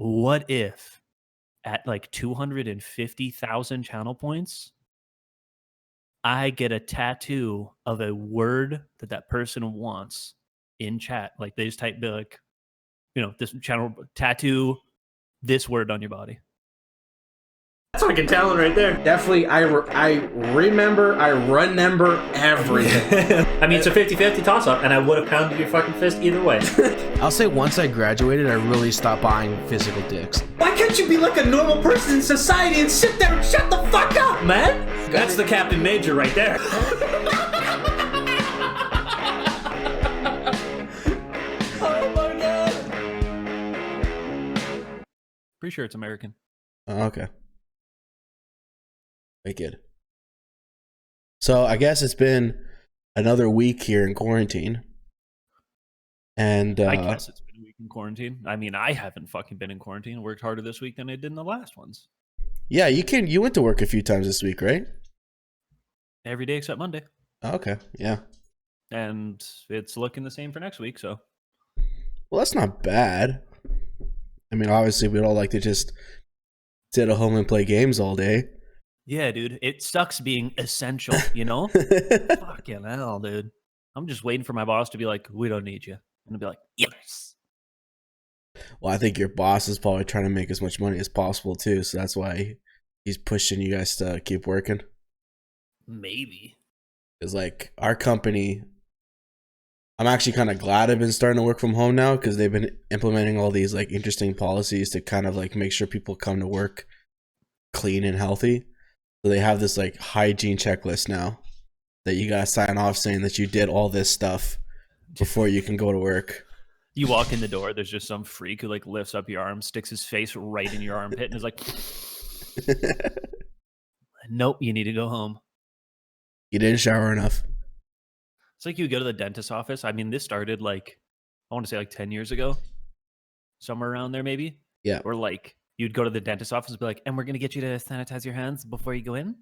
what if at like 250,000 channel points, I get a tattoo of a word that person wants in chat? Like they just type, be like, this channel tattoo this word on your body. That's fucking talent right there. Definitely, I remember everything. I mean, it's a 50-50 toss-up, and I would have pounded your fucking fist either way. I'll say once I graduated, I really stopped buying physical dicks. Why can't you be like a normal person in society and sit there and shut the fuck up, man? That's the Captain Major right there. Oh my god. Pretty sure it's American. Oh, okay. Wicked. So I guess it's been another week here in quarantine. And I guess it's been a week in quarantine. I mean, I haven't fucking been in quarantine. I worked harder this week than I did in the last ones. Yeah, you went to work a few times this week, right? Every day except Monday. Oh, okay, yeah. And it's looking the same for next week, so. Well, that's not bad. I mean, obviously, we'd all like to just sit at home and play games all day. Yeah, dude. It sucks being essential, Fucking hell, dude. I'm just waiting for my boss to be like, we don't need you. And I'll be like, yes. Well, I think your boss is probably trying to make as much money as possible, too. So that's why he's pushing you guys to keep working. Maybe. Because, like, our company, I'm actually kind of glad I've been starting to work from home now because they've been implementing all these, like, interesting policies to kind of, like, make sure people come to work clean and healthy. So they have this like hygiene checklist now that you gotta sign off saying that you did all this stuff before you can go to work. You walk in the door, there's just some freak who like lifts up your arm, sticks his face right in your armpit, and is like, nope, you need to go home. You didn't shower enough. It's like you go to the dentist's office. I mean, this started like, I want to say like 10 years ago, somewhere around there maybe. Yeah. Or like, you'd go to the dentist's office and be like, and we're going to get you to sanitize your hands before you go in.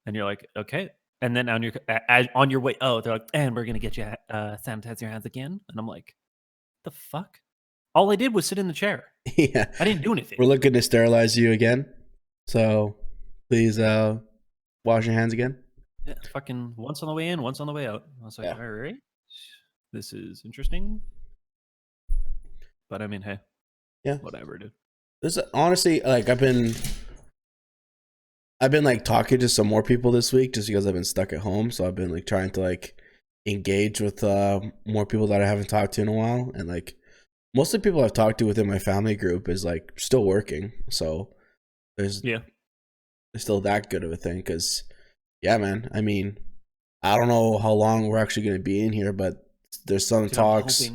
And you're like, okay. And then on your way, they're like, and we're going to get you sanitize your hands again. And I'm like, the fuck? All I did was sit in the chair. Yeah. I didn't do anything. We're looking to sterilize you again. So please wash your hands again. Yeah, fucking once on the way in, once on the way out. I was like, Yeah. all right, this is interesting. But I mean, hey. Yeah. Whatever, dude. This honestly, like I've been like talking to some more people this week just because I've been stuck at home. So I've been like trying to like engage with more people that I haven't talked to in a while. And like most of the people I've talked to within my family group is like still working. So there's still that good of a thing. Cause yeah, man, I mean, I don't know how long we're actually going to be in here, but there's some talks.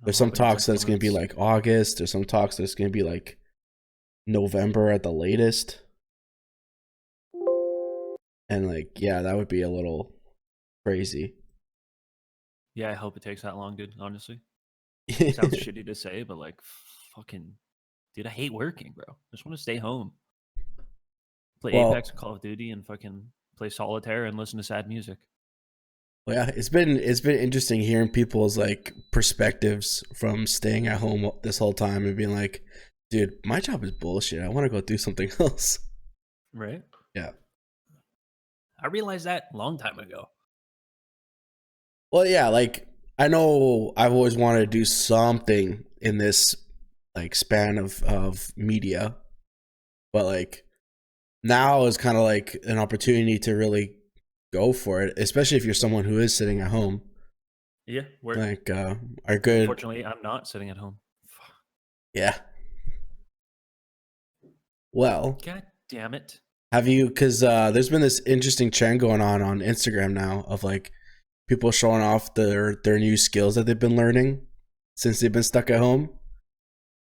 There's some talks that it's going to be like August. There's some talks that it's going to be like November at the latest. And like, yeah, that would be a little crazy. Yeah, I hope it takes that long, dude, honestly. It sounds shitty to say, but like, fucking, dude, I hate working, bro. I just want to stay home. Play Apex and Call of Duty and fucking play solitaire and listen to sad music. Well, yeah, it's been interesting hearing people's like perspectives from staying at home this whole time and being like, dude, my job is bullshit. I want to go do something else. Right? Yeah. I realized that a long time ago. Well, yeah, like I know I've always wanted to do something in this like span of media, but like now is kind of like an opportunity to really go for it, especially if you're someone who is sitting at home. Yeah, we're like are good. Unfortunately, I'm not sitting at home. Yeah. Well, God damn it. Have you? Because there's been this interesting trend going on Instagram now of like people showing off their new skills that they've been learning since they've been stuck at home.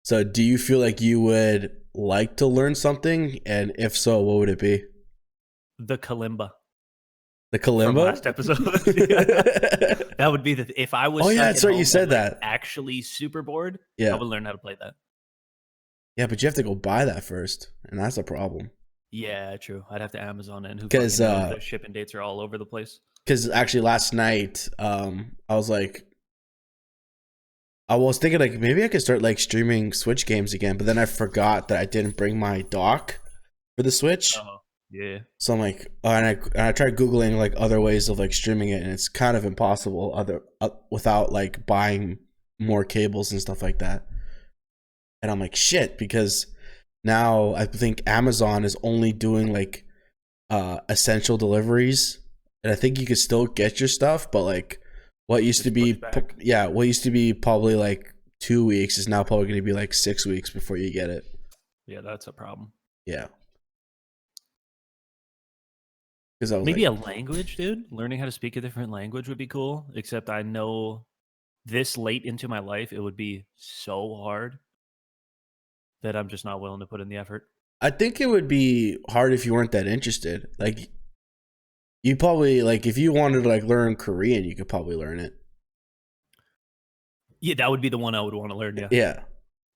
So, do you feel like you would like to learn something, and if so, what would it be? The kalimba. The kalimba? From last episode. That would be if I was. Oh yeah, that's right. You said that. Actually, super bored. Yeah, I would learn how to play that. Yeah, but you have to go buy that first, and that's a problem. Yeah, true. I'd have to Amazon it, and because the shipping dates are all over the place. Because actually, last night, I was like, I was thinking like maybe I could start like streaming Switch games again, but then I forgot that I didn't bring my dock for the Switch. Oh, yeah. So I'm like, and I tried googling like other ways of like streaming it, and it's kind of impossible without like buying more cables and stuff like that. And I'm like, shit, because now I think Amazon is only doing like essential deliveries, and I think you could still get your stuff, but like what used to be what used to be probably like 2 weeks is now probably going to be like 6 weeks before you get it. Yeah, that's a problem. Yeah. Because maybe a language, dude. Learning how to speak a different language would be cool. Except I know this late into my life, it would be so hard that I'm just not willing to put in the effort. I think it would be hard if you weren't that interested. Like, you probably like if you wanted to like learn Korean, you could probably learn it. Yeah, that would be the one I would want to learn. Yeah. Yeah.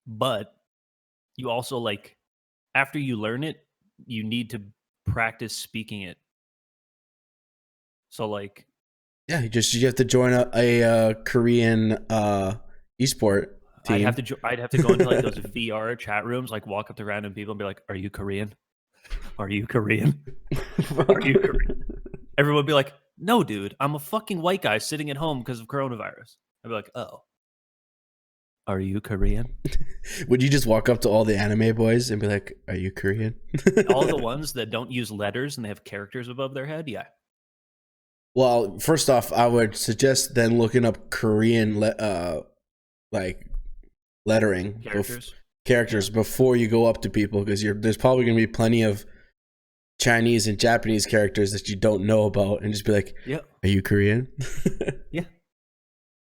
But you also like after you learn it, you need to practice speaking it. So like, yeah, you have to join a Korean esport team. I'd have to go into like those VR chat rooms, like walk up to random people and be like, "Are you Korean? Are you Korean? Are you Korean?" Everyone would be like, "No, dude, I'm a fucking white guy sitting at home because of coronavirus." I'd be like, "Oh, are you Korean?" Would you just walk up to all the anime boys and be like, "Are you Korean?" All the ones that don't use letters and they have characters above their head, yeah. Well, first off, I would suggest then looking up Korean like lettering characters before you go up to people, because there's probably going to be plenty of Chinese and Japanese characters that you don't know about, and just be like, "Yep, are you Korean?" Yeah.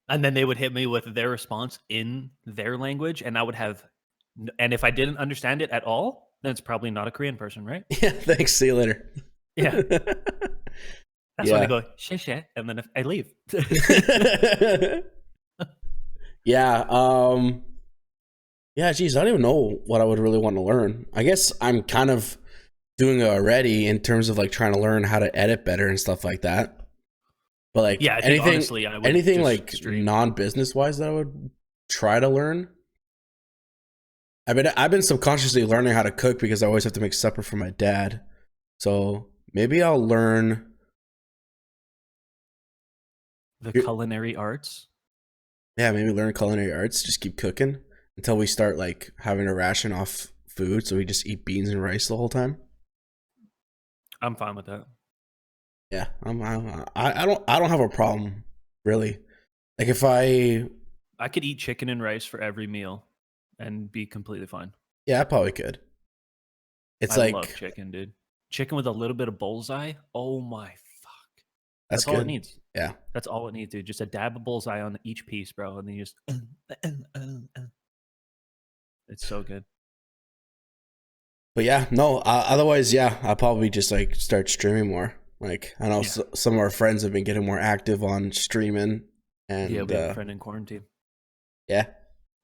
And then they would hit me with their response in their language, and I would have, and if I didn't understand it at all, then it's probably not a Korean person, right? Yeah, thanks. See you later. Yeah. That's when I go, "Shit," and then I leave. Yeah. Yeah, geez, I don't even know what I would really want to learn. I guess I'm kind of doing it already in terms of like trying to learn how to edit better and stuff like that. But like, yeah, I think honestly, I would anything like non-business wise that I would try to learn. I've been subconsciously learning how to cook because I always have to make supper for my dad. So maybe I'll learn the culinary arts. Yeah, maybe learn culinary arts. Just keep cooking until we start like having to ration off food, so we just eat beans and rice the whole time. I'm fine with that. Yeah, I don't have a problem really. Like if I could eat chicken and rice for every meal and be completely fine. Yeah, I probably could. I love chicken, dude. Chicken with a little bit of bullseye. Oh my fuck. That's all good. it needs. Yeah. That's all it needs, dude. Just a dab of bullseye on each piece, bro. And then you just it's so good. But yeah, no, otherwise, yeah, I'll probably just like start streaming more. Like I know some of our friends have been getting more active on streaming, and yeah, we have a friend in quarantine. Yeah,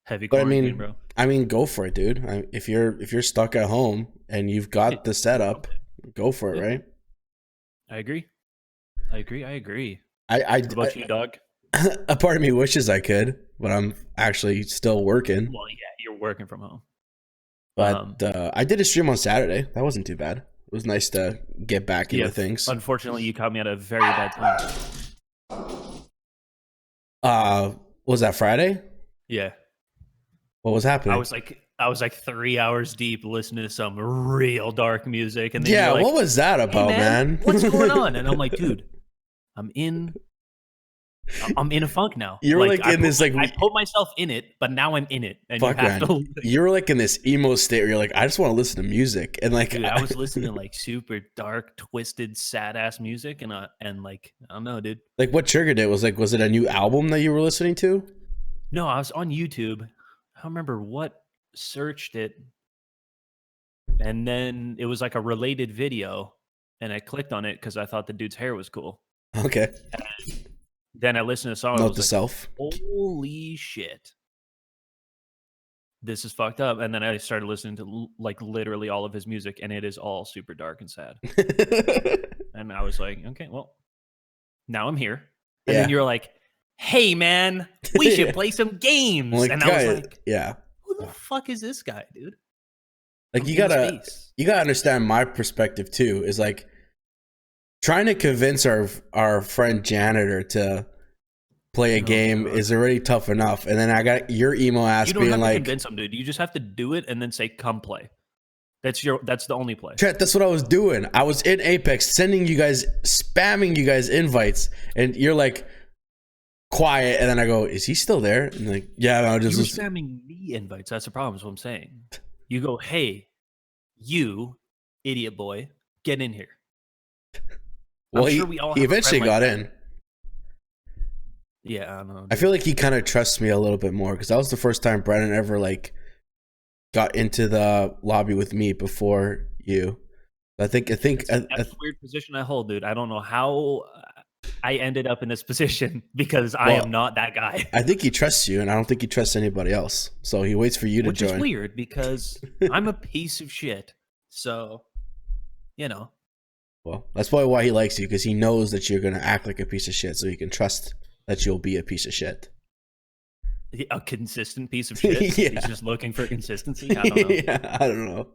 heavy quarantine, but bro. I mean, go for it, dude. If you're stuck at home and you've got the setup, go for it, right? I agree. What about you, dog? A part of me wishes I could, but I'm actually still working. Well, yeah, you're working from home. But I did a stream on Saturday. That wasn't too bad. It was nice to get back into things. Unfortunately, you caught me at a very bad time. Was that Friday? Yeah. What was happening? I was like 3 hours deep listening to some real dark music, and then what was that about, hey, man? What's going on? And I'm like, dude, I'm in a funk now. You were like in this like I put myself in it, but now I'm in it, and fuck, you have to. You were like in this emo state where you're like, I just want to listen to music, and like, dude, I was listening to like super dark, twisted, sad ass music, and like I don't know, dude. Like, what triggered it? Was it a new album that you were listening to? No, I was on YouTube. I don't remember what searched it, and then it was like a related video, and I clicked on it because I thought the dude's hair was cool. Okay. And then I listened to the song. Note to self. Holy shit. This is fucked up. And then I started listening to like literally all of his music, and it is all super dark and sad. And I was like, okay, well, now I'm here. And then you're like, hey man, we should play some games. Like, And I was like, yeah. who the fuck is this guy, dude? Like I'm you in his gotta face. understand my perspective too. Is like trying to convince our friend janitor to play a game God. is already tough enough, and then I got your emo ass You don't being have to like, convince him, dude. You just have to do it and then say, come play. That's the only play. Chet, that's what I was doing. I was in Apex sending you guys, spamming you guys invites, and you're like quiet, and then I go, is he still there? And like, yeah, no, You were just spamming me invites. That's the problem, is what I'm saying. You go, hey, you idiot boy, get in here. well, I'm sure we all he have a eventually friend like got that. in. Yeah, I don't know. I feel like he kind of trusts me a little bit more because that was the first time Brennan ever like got into the lobby with me before you. I think That's a weird position I hold, dude. I don't know how I ended up in this position because I am not that guy. I think he trusts you, and I don't think he trusts anybody else. So he waits for you to Which join. is weird because I'm a piece of shit. So, you know. Well, that's probably why he likes you, because he knows that you're gonna act like a piece of shit, so he can trust that you'll be a piece of shit. A consistent piece of shit. Yeah. He's just looking for consistency. I don't know. Yeah, I don't know.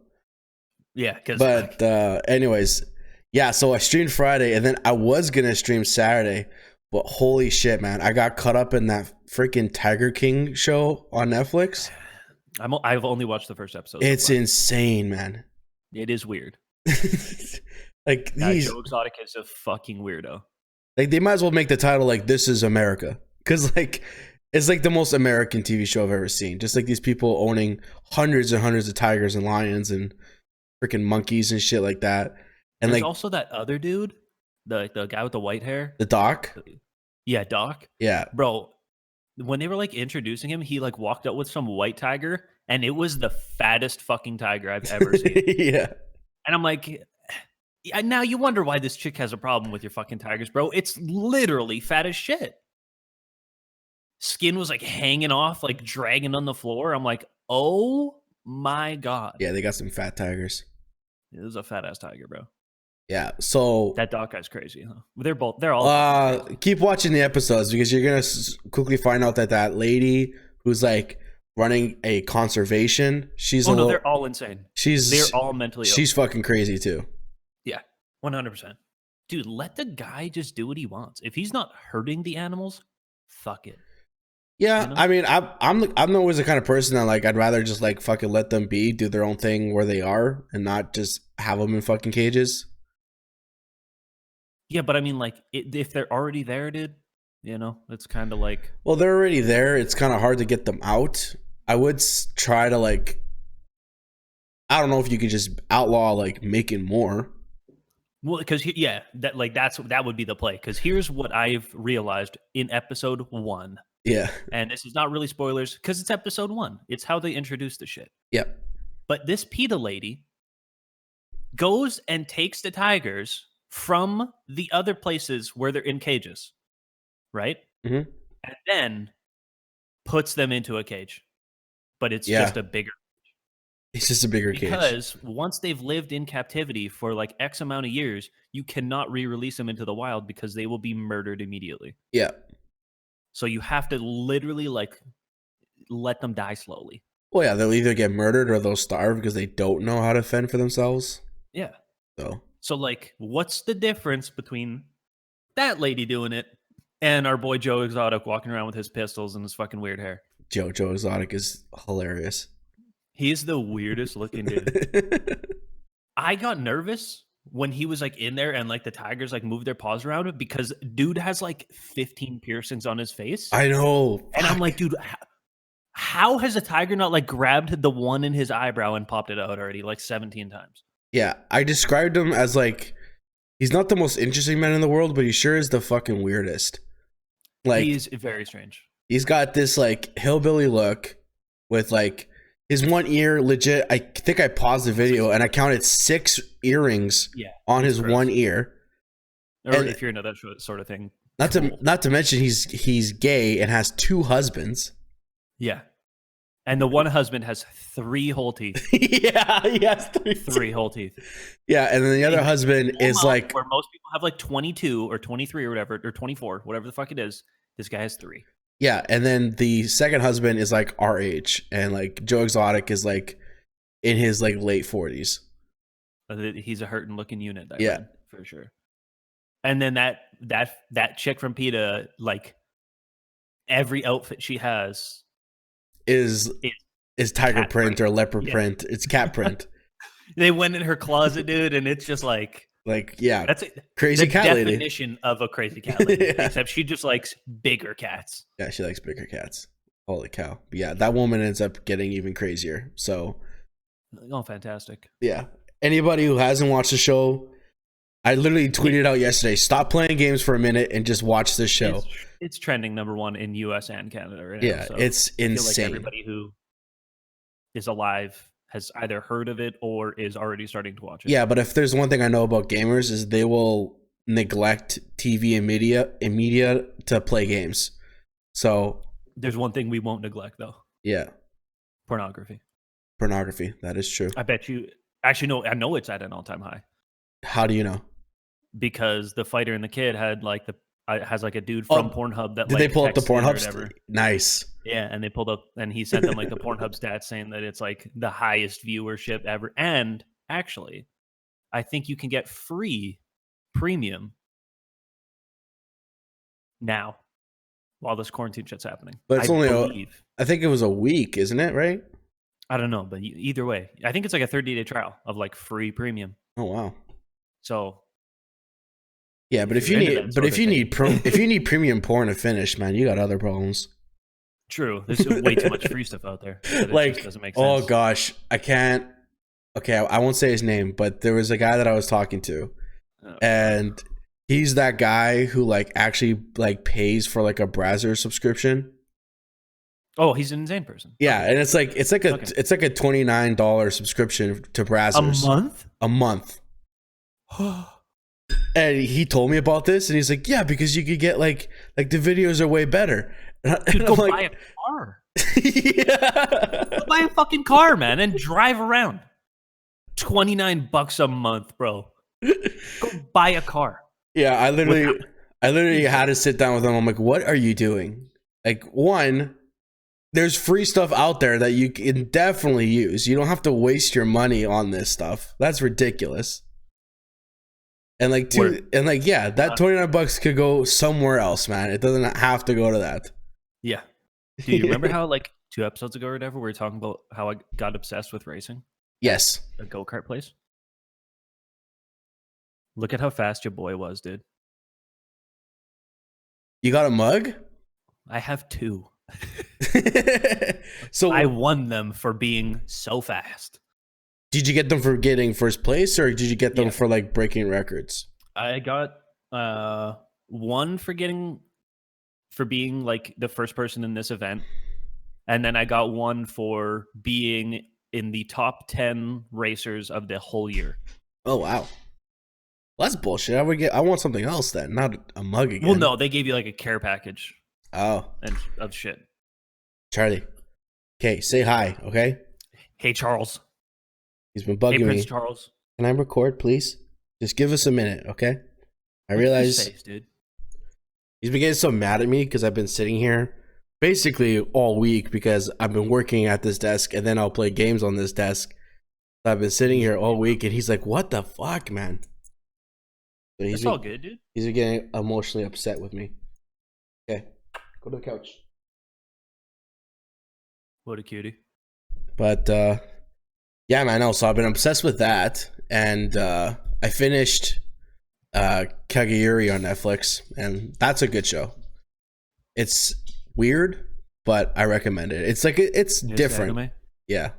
Yeah, because But anyways, yeah. So I streamed Friday, and then I was gonna stream Saturday, but holy shit, man! I got caught up in that freaking Tiger King show on Netflix. I've only watched the first episode. It's insane, man. It is weird. Like Joe Exotic is a fucking weirdo. like they might as well make the title like "This Is America," because like it's like the most American TV show I've ever seen. Just like these people owning hundreds and hundreds of tigers and lions and freaking monkeys and shit like that. And There's like also that other dude, the guy with the white hair. the doc, Yeah, Doc. yeah, Bro, when they were like introducing him, he like walked up with some white tiger, and it was the fattest fucking tiger I've ever seen. yeah. And I'm like, yeah, now you wonder why this chick has a problem with your fucking tigers, bro. It's literally fat as shit. Skin was like hanging off, like dragging on the floor. I'm like, oh my God. Yeah, they got some fat tigers. It was a fat ass tiger, bro. Yeah, so That Doc guy's crazy, huh? They're all crazy. keep watching the episodes because you're gonna quickly find out that that lady who's like running a conservation, she's they're all insane. They're all mentally ill. she's fucking crazy too. Yeah, 100%. Dude, let the guy just do what he wants. If he's not hurting the animals, fuck it. Yeah, You know? I mean, I'm always the kind of person that like I'd rather just like fucking let them be, do their own thing where they are, and not just have them in fucking cages. Yeah, but I mean, like, if they're already there, dude, you know, it's kind of like... Well, they're already there. It's kind of hard to get them out. I would try to like, I don't know if you could just outlaw like making more. Well, because, yeah, that would be the play. Because here's what I've realized in episode 1. Yeah. And this is not really spoilers, because it's episode 1. It's how they introduce the shit. Yep. But this PETA lady goes and takes the tigers from the other places where they're in cages, right? Mm-hmm. And then puts them into a cage. But it's Yeah. just a bigger... It's just a bigger cage. Because once they've lived in captivity for like X amount of years, you cannot re-release them into the wild because they will be murdered immediately. Yeah. So you have to literally like let them die slowly. Well, yeah, they'll either get murdered or they'll starve because they don't know how to fend for themselves. Yeah. So like, what's the difference between that lady doing it and our boy Joe Exotic walking around with his pistols and his fucking weird hair? Joe Exotic is hilarious. He's the weirdest looking dude. I got nervous when he was like in there and like the tigers like moved their paws around him because dude has like 15 piercings on his face. I know. And I'm like, dude, how has a tiger not like grabbed the one in his eyebrow and popped it out already like 17 times? Yeah, I described him as like, he's not the most interesting man in the world, but he sure is the fucking weirdest. Like, He's very strange. He's got this like hillbilly look with like his one ear legit. I think I paused the video and I counted 6 earrings on his one ear. Or And if you're into that sort of thing. Not to mention he's gay and has 2 husbands. Yeah. And the one husband has 3 whole teeth. Yeah, he has 3 whole teeth. Yeah, and then the other husband is like, where most people have like 22 or 23 or whatever, or 24, whatever the fuck it is. This guy has 3. Yeah, and then the second husband is like our age, and like Joe Exotic is like in his like late 40s. He's a hurting looking unit. I Yeah. read, for sure. And then that chick from PETA, like every outfit she has is tiger cat print or leopard Yeah. print. It's cat print. They went in her closet, dude, and it's just like yeah, that's it. crazy the cat lady. definition of a crazy cat lady. Yeah. Except she just likes bigger cats. Yeah, she likes bigger cats. Holy cow. But yeah, that woman ends up getting even crazier. So Oh, fantastic. yeah. Anybody who hasn't watched the show, I literally tweeted out yesterday, stop playing games for a minute and just watch this show. It's trending #1 in US and Canada right now. Yeah, So it's I feel like insane. everybody who is alive has either heard of it or is already starting to watch it. Yeah, but if there's one thing I know about gamers is they will neglect TV and media to play games. So There's one thing we won't neglect, though. yeah, Pornography. that is true. I bet you... Actually, no, I know it's at an all-time high. How do you know? Because the fighter and the kid had like has like a dude from Pornhub that Did like, they pull up the texted or Pornhub? whatever. Nice. Yeah, and they pulled up, and he sent them like the Pornhub stats saying that it's like the highest viewership ever. And actually, I think you can get free premium now while this quarantine shit's happening. But it's I think it was a week, isn't it? Right? I don't know, but either way, I think it's like a 30-day trial of like free premium. Oh wow. So yeah, but if you need premium porn to finish, man, you got other problems. True, there's way too much free stuff out there. Like, just doesn't make sense. Oh gosh, I can't. Okay, I won't say his name, but there was a guy that I was talking to, and he's that guy who like actually like pays for like a browser subscription. Oh, he's an insane person. Yeah, okay. And it's like a $29 subscription to browsers a month. And he told me about this, and he's like, "Yeah, because you could get like the videos are way better." Dude, go buy a car. Yeah, go buy a fucking car, man, and drive around. $29 a month, bro. Go buy a car. Yeah, I literally had to sit down with him. I'm like, "What are you doing?" Like, one, there's free stuff out there that you can definitely use. You don't have to waste your money on this stuff. That's ridiculous. And like that $29 could go somewhere else, man. It doesn't have to go to that. Yeah. Do you remember how like 2 episodes ago or whatever we were talking about how I got obsessed with racing? Yes. A go-kart place. Look at how fast your boy was, dude. You got a mug? I have 2. So I won them for being so fast. Did you get them for getting first place, or did you get them for like breaking records? I got one for being like the first person in this event, and then I got one for being in the top 10 racers of the whole year. Oh wow, well, that's bullshit. I want something else then, not a mug again. Well, no, they gave you like a care package. Oh, and of shit. Charlie, okay, say hi, okay? Hey, Charles. He's been bugging me. Prince Charles. Can I record, please? Just give us a minute, okay? I realize dude. He's been getting so mad at me because I've been sitting here basically all week because I've been working at this desk and then I'll play games on this desk. So I've been sitting here all week and he's like, "What the fuck, man?" So it's all good, dude. He's getting emotionally upset with me. Okay, go to the couch. What a cutie. But yeah, man, no. So I've been obsessed with that, and I finished Kageyuri on Netflix, and that's a good show. It's weird, but I recommend it. It's like it's different. Anime? Yeah,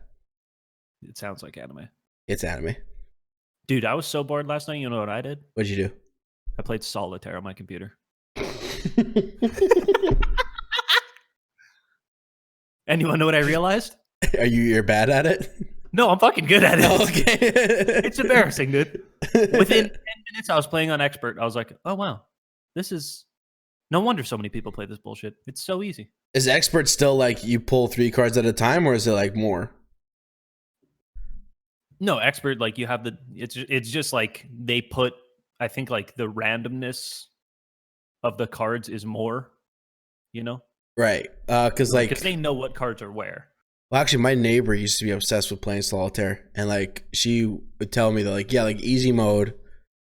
it sounds like anime. It's anime. Dude, I was so bored last night. You know what I did? What'd you do? I played solitaire on my computer. And you want to know what I realized? You're bad at it? No, I'm fucking good at it. Okay. It's embarrassing, dude. Within 10 minutes, I was playing on expert. I was like, oh, wow. This is... No wonder so many people play this bullshit. It's so easy. Is expert still like you pull 3 cards at a time, or is it like more? No, expert, like you have the... It's just like they put... I think like the randomness of the cards is more. you know? Right. Because like, Because they know what cards are where. well, actually, my neighbor used to be obsessed with playing solitaire, and like she would tell me that like, yeah, like easy mode.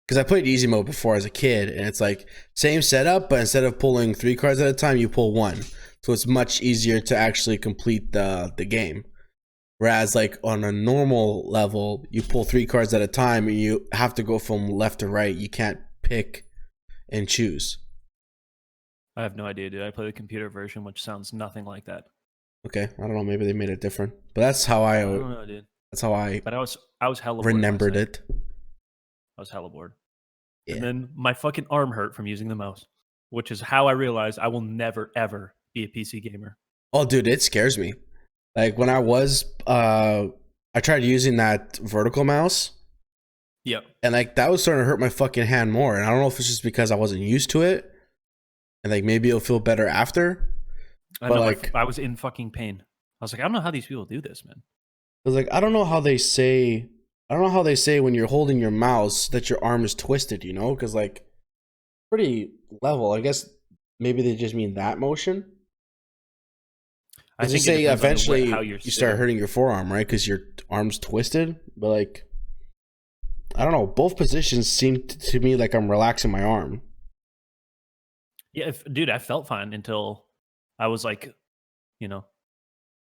Because I played easy mode before as a kid, and it's like same setup, but instead of pulling 3 cards at a time, you pull 1, so it's much easier to actually complete the game. Whereas like on a normal level, you pull 3 cards at a time, and you have to go from left to right. You can't pick and choose. I have no idea, dude. I play the computer version, which sounds nothing like that. Okay, I don't know. Maybe they made it different, but that's how I don't know, dude. that's how I But I was hella bored remembered last night. it. I was hella bored. Yeah. And then my fucking arm hurt from using the mouse, which is how I realized I will never, ever be a PC gamer. Oh, dude, it scares me. Like when I was, I tried using that vertical mouse. Yep. And like that was starting to hurt my fucking hand more. And I don't know if it's just because I wasn't used to it. And like maybe it'll feel better after. I But know, like I was in fucking pain. I was like, I don't know how these people do this, man. Cause like I don't know how they say when you're holding your mouse that your arm is twisted, you know? Cause like pretty level. I guess maybe they just mean that motion. I Just think say it depends on eventually how you're you start sitting. hurting your forearm, right? Because your arm's twisted. But like I don't know. Both positions seem to me like I'm relaxing my arm. Yeah, dude, I felt fine until I was like, you know,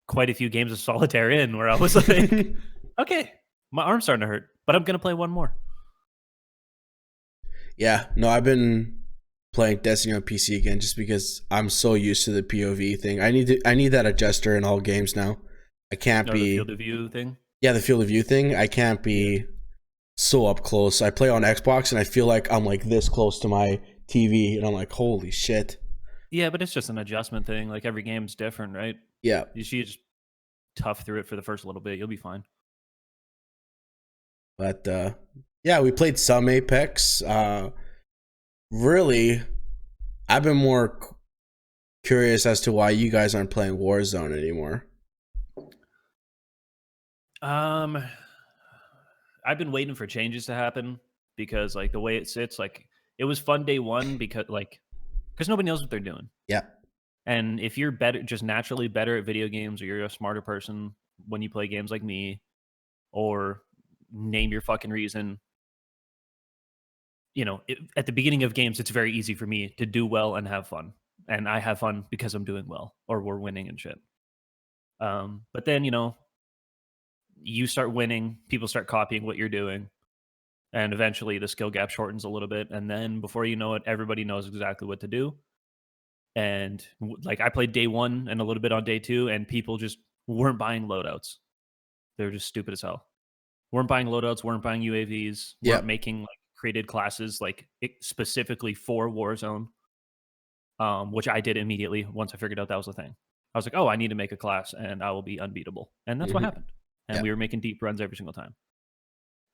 quite a few games of solitaire in where I was like, okay, my arm's starting to hurt, but I'm gonna play one more. Yeah, no, I've been playing Destiny on PC again just because I'm so used to the POV thing. I need that adjuster in all games now. I can't No, be the field of view thing. Yeah, the field of view thing. I can't be so up close. I play on Xbox and I feel like I'm like this close to my TV and I'm like, holy shit. Yeah, but it's just an adjustment thing. Like every game's different, right? Yeah. You should just tough through it for the first little bit. You'll be fine. But yeah, we played some Apex. Really, I've been more curious as to why you guys aren't playing Warzone anymore. I've been waiting for changes to happen because like the way it sits, like it was fun day one because nobody knows what they're doing. Yeah. And if you're better, just naturally better at video games, or you're a smarter person when you play games like me, or name your fucking reason, you know, at the beginning of games, it's very easy for me to do well and have fun. And I have fun because I'm doing well or we're winning and shit. But then, you know, you start winning, people start copying what you're doing. And eventually the skill gap shortens a little bit. And then before you know it, everybody knows exactly what to do. And like I played day one and a little bit on day two, and people just weren't buying loadouts. They were just stupid as hell. Weren't buying loadouts, weren't buying UAVs, weren't making like created classes like specifically for Warzone, which I did immediately once I figured out that was the thing. I was like, oh, I need to make a class and I will be unbeatable. And that's what happened. And we were making deep runs every single time.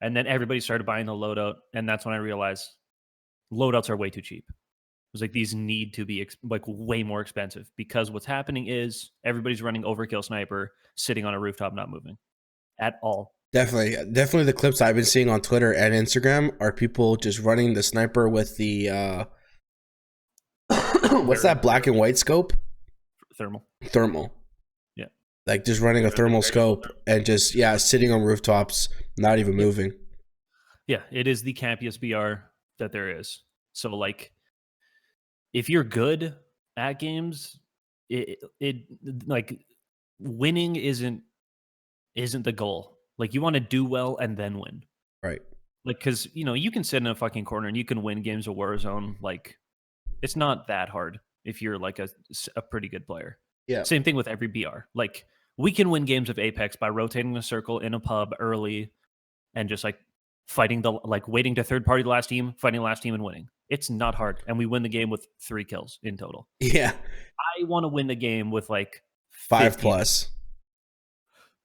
And then everybody started buying the loadout. And that's when I realized loadouts are way too cheap. It was like, these need to be like way more expensive, because what's happening is everybody's running overkill sniper, sitting on a rooftop, not moving at all. Definitely the clips I've been seeing on Twitter and Instagram are people just running the sniper with the what's that black and white scope? Thermal. Yeah. Like just running a thermal scope and just sitting on rooftops, not even moving. Yeah, it is the campiest BR that there is. So like if you're good at games, it like winning isn't the goal. Like you want to do well and then win. Right. Like, because, you know, you can sit in a fucking corner and you can win games of Warzone. Like, it's not that hard if you're like a pretty good player. Yeah. Same thing with every BR. Like, we can win games of Apex by rotating a circle in a pub early and just like fighting waiting to third party the last team, fighting the last team and winning. It's not hard. And we win the game with 3 kills in total. Yeah. I want to win the game with like 5 plus.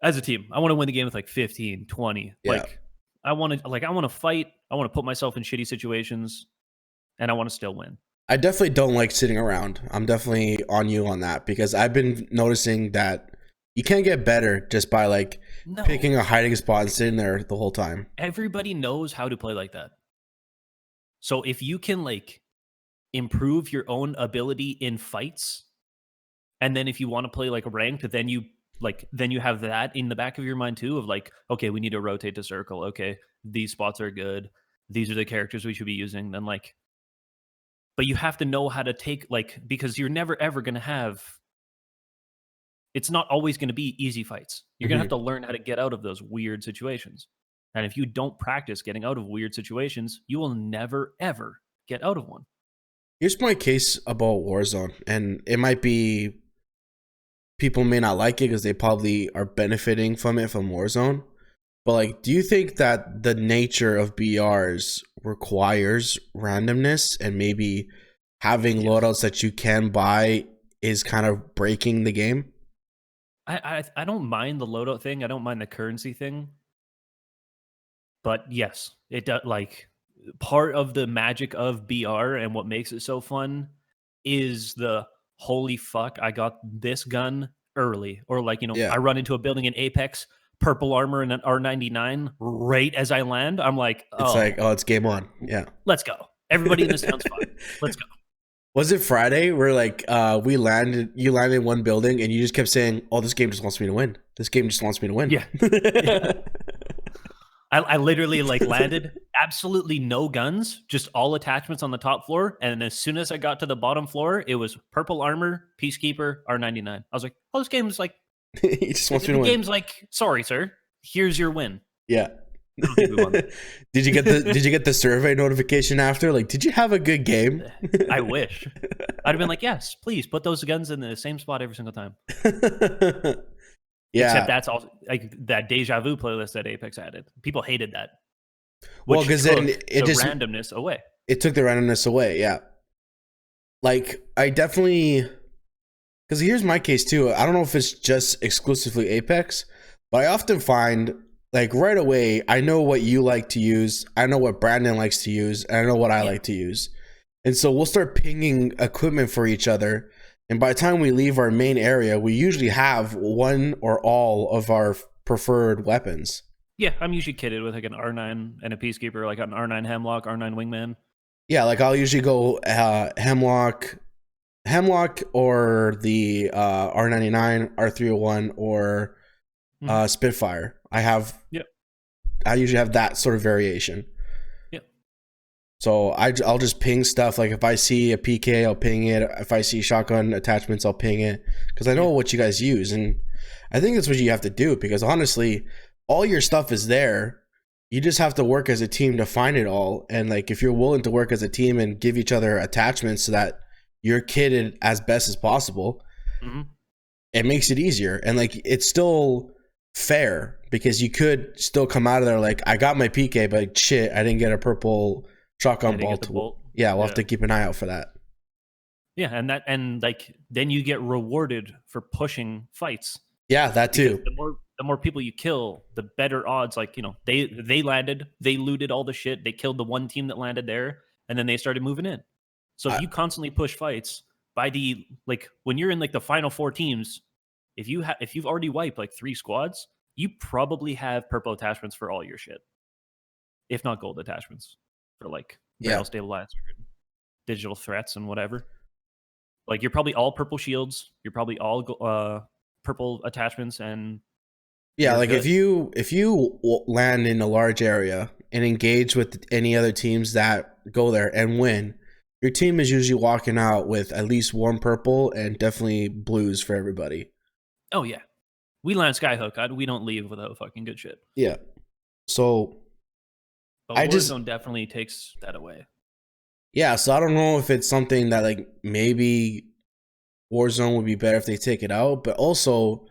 As a team, I want to win the game with like 15, 20. Yeah. Like, I want to fight. I want to put myself in shitty situations, and I want to still win. I definitely don't like sitting around. I'm definitely on you on that, because I've been noticing that you can't get better just by like picking a hiding spot and sitting there the whole time. Everybody knows how to play like that. So if you can like improve your own ability in fights And then if you want to play like ranked, then you have that in the back of your mind too of like, okay, we need to rotate to circle. Okay, these spots are good. These are the characters we should be using. Then like, but you have to know how to take like, because you're never ever going to have, it's not always going to be easy fights. You're going to have to learn how to get out of those weird situations. And if you don't practice getting out of weird situations, you will never ever get out of one. Here's my case about Warzone, and it might be people may not like it because they probably are benefiting from it from Warzone. But like, do you think that the nature of BRs requires randomness, and maybe having loadouts that you can buy is kind of breaking the game? I don't mind the loadout thing. I don't mind the currency thing. But yes, it does. Like, part of the magic of BR and what makes it so fun is the holy fuck, I got this gun early. Or like, I run into a building in Apex, purple armor and an R99 right as I land. I'm like, it's like, it's game on. Yeah. Let's go. Everybody in this town's fine. Let's go. Was it Friday where like you landed in one building and you just kept saying, oh, this game just wants me to win. This game just wants me to win. Yeah. Yeah. I literally like landed, absolutely no guns, just all attachments on the top floor. And as soon as I got to the bottom floor, it was purple armor, Peacekeeper, R99. I was like, oh, this game's like, he just wants me to win. The game's like, sorry, sir, here's your win. Yeah. Did you get the survey notification after? Like, did you have a good game? I wish. I'd have been like, yes, please put those guns in the same spot every single time. Yeah. Except that's also like that deja vu playlist that Apex added. People hated that. Well, because then it just randomness away. It took the randomness away. Yeah. Like, I definitely, because here's my case too. I don't know if it's just exclusively Apex, but I often find like right away, I know what you like to use. I know what Brandon likes to use. And I know what I like to use. And so we'll start pinging equipment for each other. And by the time we leave our main area, we usually have one or all of our preferred weapons. Yeah, I'm usually kitted with like an R9 and a Peacekeeper, like an R9 Hemlock, R9 Wingman. Yeah, like I'll usually go Hemlock or the R99, R301, or Spitfire. I usually have that sort of variation. So I'll just ping stuff. Like if I see a PK, I'll ping it. If I see shotgun attachments, I'll ping it. Because I know what you guys use. And I think that's what you have to do. Because honestly, all your stuff is there. You just have to work as a team to find it all. And like if you're willing to work as a team and give each other attachments so that you're kitted as best as possible, it makes it easier. And like it's still fair. Because you could still come out of there like, I got my PK, but shit, I didn't get a purple shotgun bolt. Yeah, we'll have to keep an eye out for that. Yeah, and like then you get rewarded for pushing fights. Yeah, that too. The more people you kill, the better odds. Like they landed, they looted all the shit, they killed the one team that landed there, and then they started moving in. So if you constantly push fights, by the like when you're in like the final four teams, if you've already wiped like 3 squads, you probably have purple attachments for all your shit, if not gold attachments. For like barrel stabilizer and digital threats and whatever. Like you're probably all purple shields. You're probably all purple attachments and like good. if you land in a large area and engage with any other teams that go there and win, your team is usually walking out with at least 1 purple and definitely blues for everybody. Oh yeah, we land Skyhook. We don't leave without fucking good shit. Yeah, so. But Warzone definitely takes that away. Yeah, so I don't know if it's something that like maybe Warzone would be better if they take it out, but also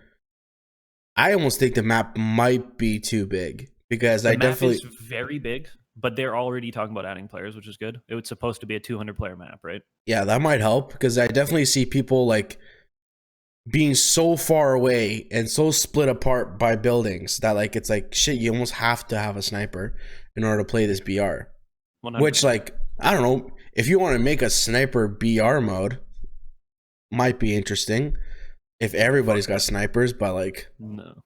I almost think the map might be too big because the map is very big, but they're already talking about adding players, which is good. It was supposed to be a 200-player map, right? Yeah, that might help because I definitely see people like being so far away and so split apart by buildings that like it's like shit, you almost have to have a sniper in order to play this BR. 100%. Which like I don't know, if you want to make a sniper BR mode, might be interesting if everybody's got snipers, but like no.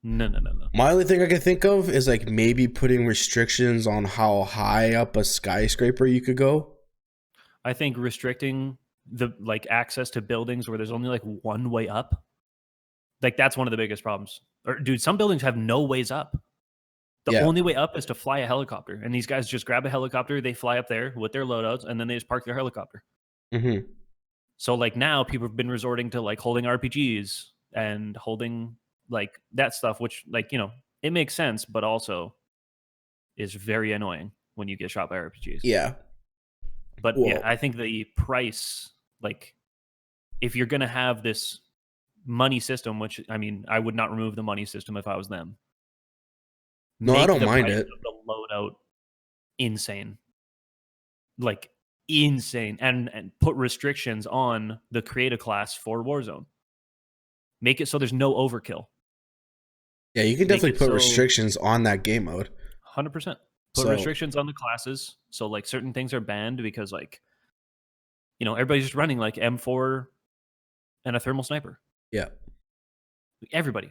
My only thing I can think of is like maybe putting restrictions on how high up a skyscraper you could go. I think restricting the like access to buildings where there's only like one way up. Like that's one of the biggest problems. Or dude, some buildings have no ways up. The only way up is to fly a helicopter, and these guys just grab a helicopter, they fly up there with their loadouts, and then they just park their helicopter. Mm-hmm. So like now people have been resorting to like holding RPGs and holding like that stuff, which like, you know, it makes sense, but also is very annoying when you get shot by RPGs. Yeah. But yeah, I think the price, like if you're going to have this money system, which I mean, I would not remove the money system if I was them. No, I don't mind it. The loadout insane. Like insane. And put restrictions on the create a class for Warzone. Make it so there's no overkill. Yeah, you can definitely put restrictions on that game mode. 100%. Put restrictions on the classes. So like certain things are banned because like, you know, everybody's just running like M4 and a thermal sniper. Yeah. Everybody.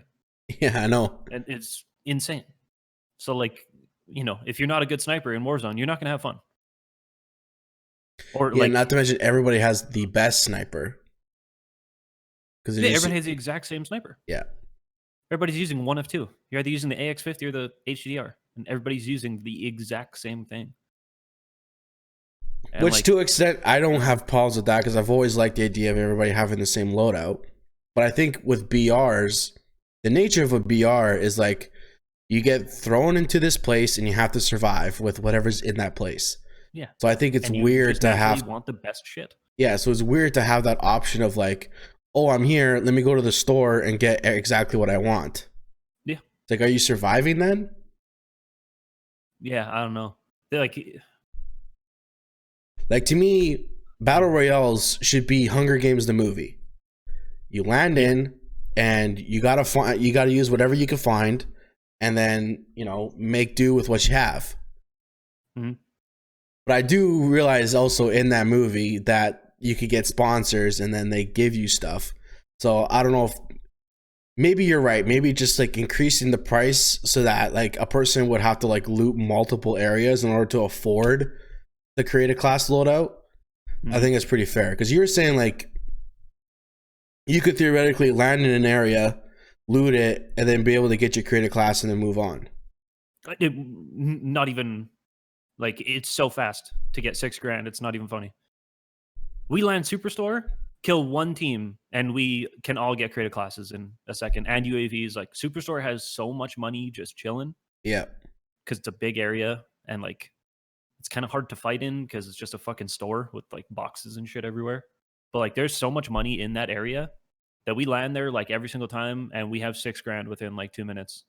Yeah, I know. And it's insane. So like, you know, if you're not a good sniper in Warzone, you're not going to have fun. Or yeah, like, not to mention everybody has the best sniper. Because everybody has the exact same sniper. Yeah. Everybody's using one of two. You're either using the AX50 or the HDR, and everybody's using the exact same thing. And which like, to an extent, I don't have problems with that because I've always liked the idea of everybody having the same loadout. But I think with BRs, the nature of a BR is like you get thrown into this place and you have to survive with whatever's in that place. Yeah. So I think it's weird to have. You want the best shit. Yeah. So it's weird to have that option of like, oh, I'm here. Let me go to the store and get exactly what I want. Yeah. It's like, are you surviving then? Yeah, I don't know. They're like to me, battle royales should be Hunger Games the movie. You land in, and you gotta use whatever you can find, and then you know make do with what you have. Mm-hmm. But I do realize also in that movie that you could get sponsors, and then they give you stuff. So I don't know if maybe you're right. Maybe just like increasing the price so that like a person would have to like loot multiple areas in order to afford the create a class loadout. Mm-hmm. I think it's pretty fair because you were saying like you could theoretically land in an area, loot it, and then be able to get your create a class and then move on. Not even like it's so fast to get $6,000. It's not even funny. We land Superstore, kill one team, and we can all get creative classes in a second. And UAVs, like Superstore has so much money just chilling. Yeah. Because it's a big area and like it's kind of hard to fight in because it's just a fucking store with like boxes and shit everywhere. But like there's so much money in that area that we land there like every single time and we have $6,000 within like 2 minutes.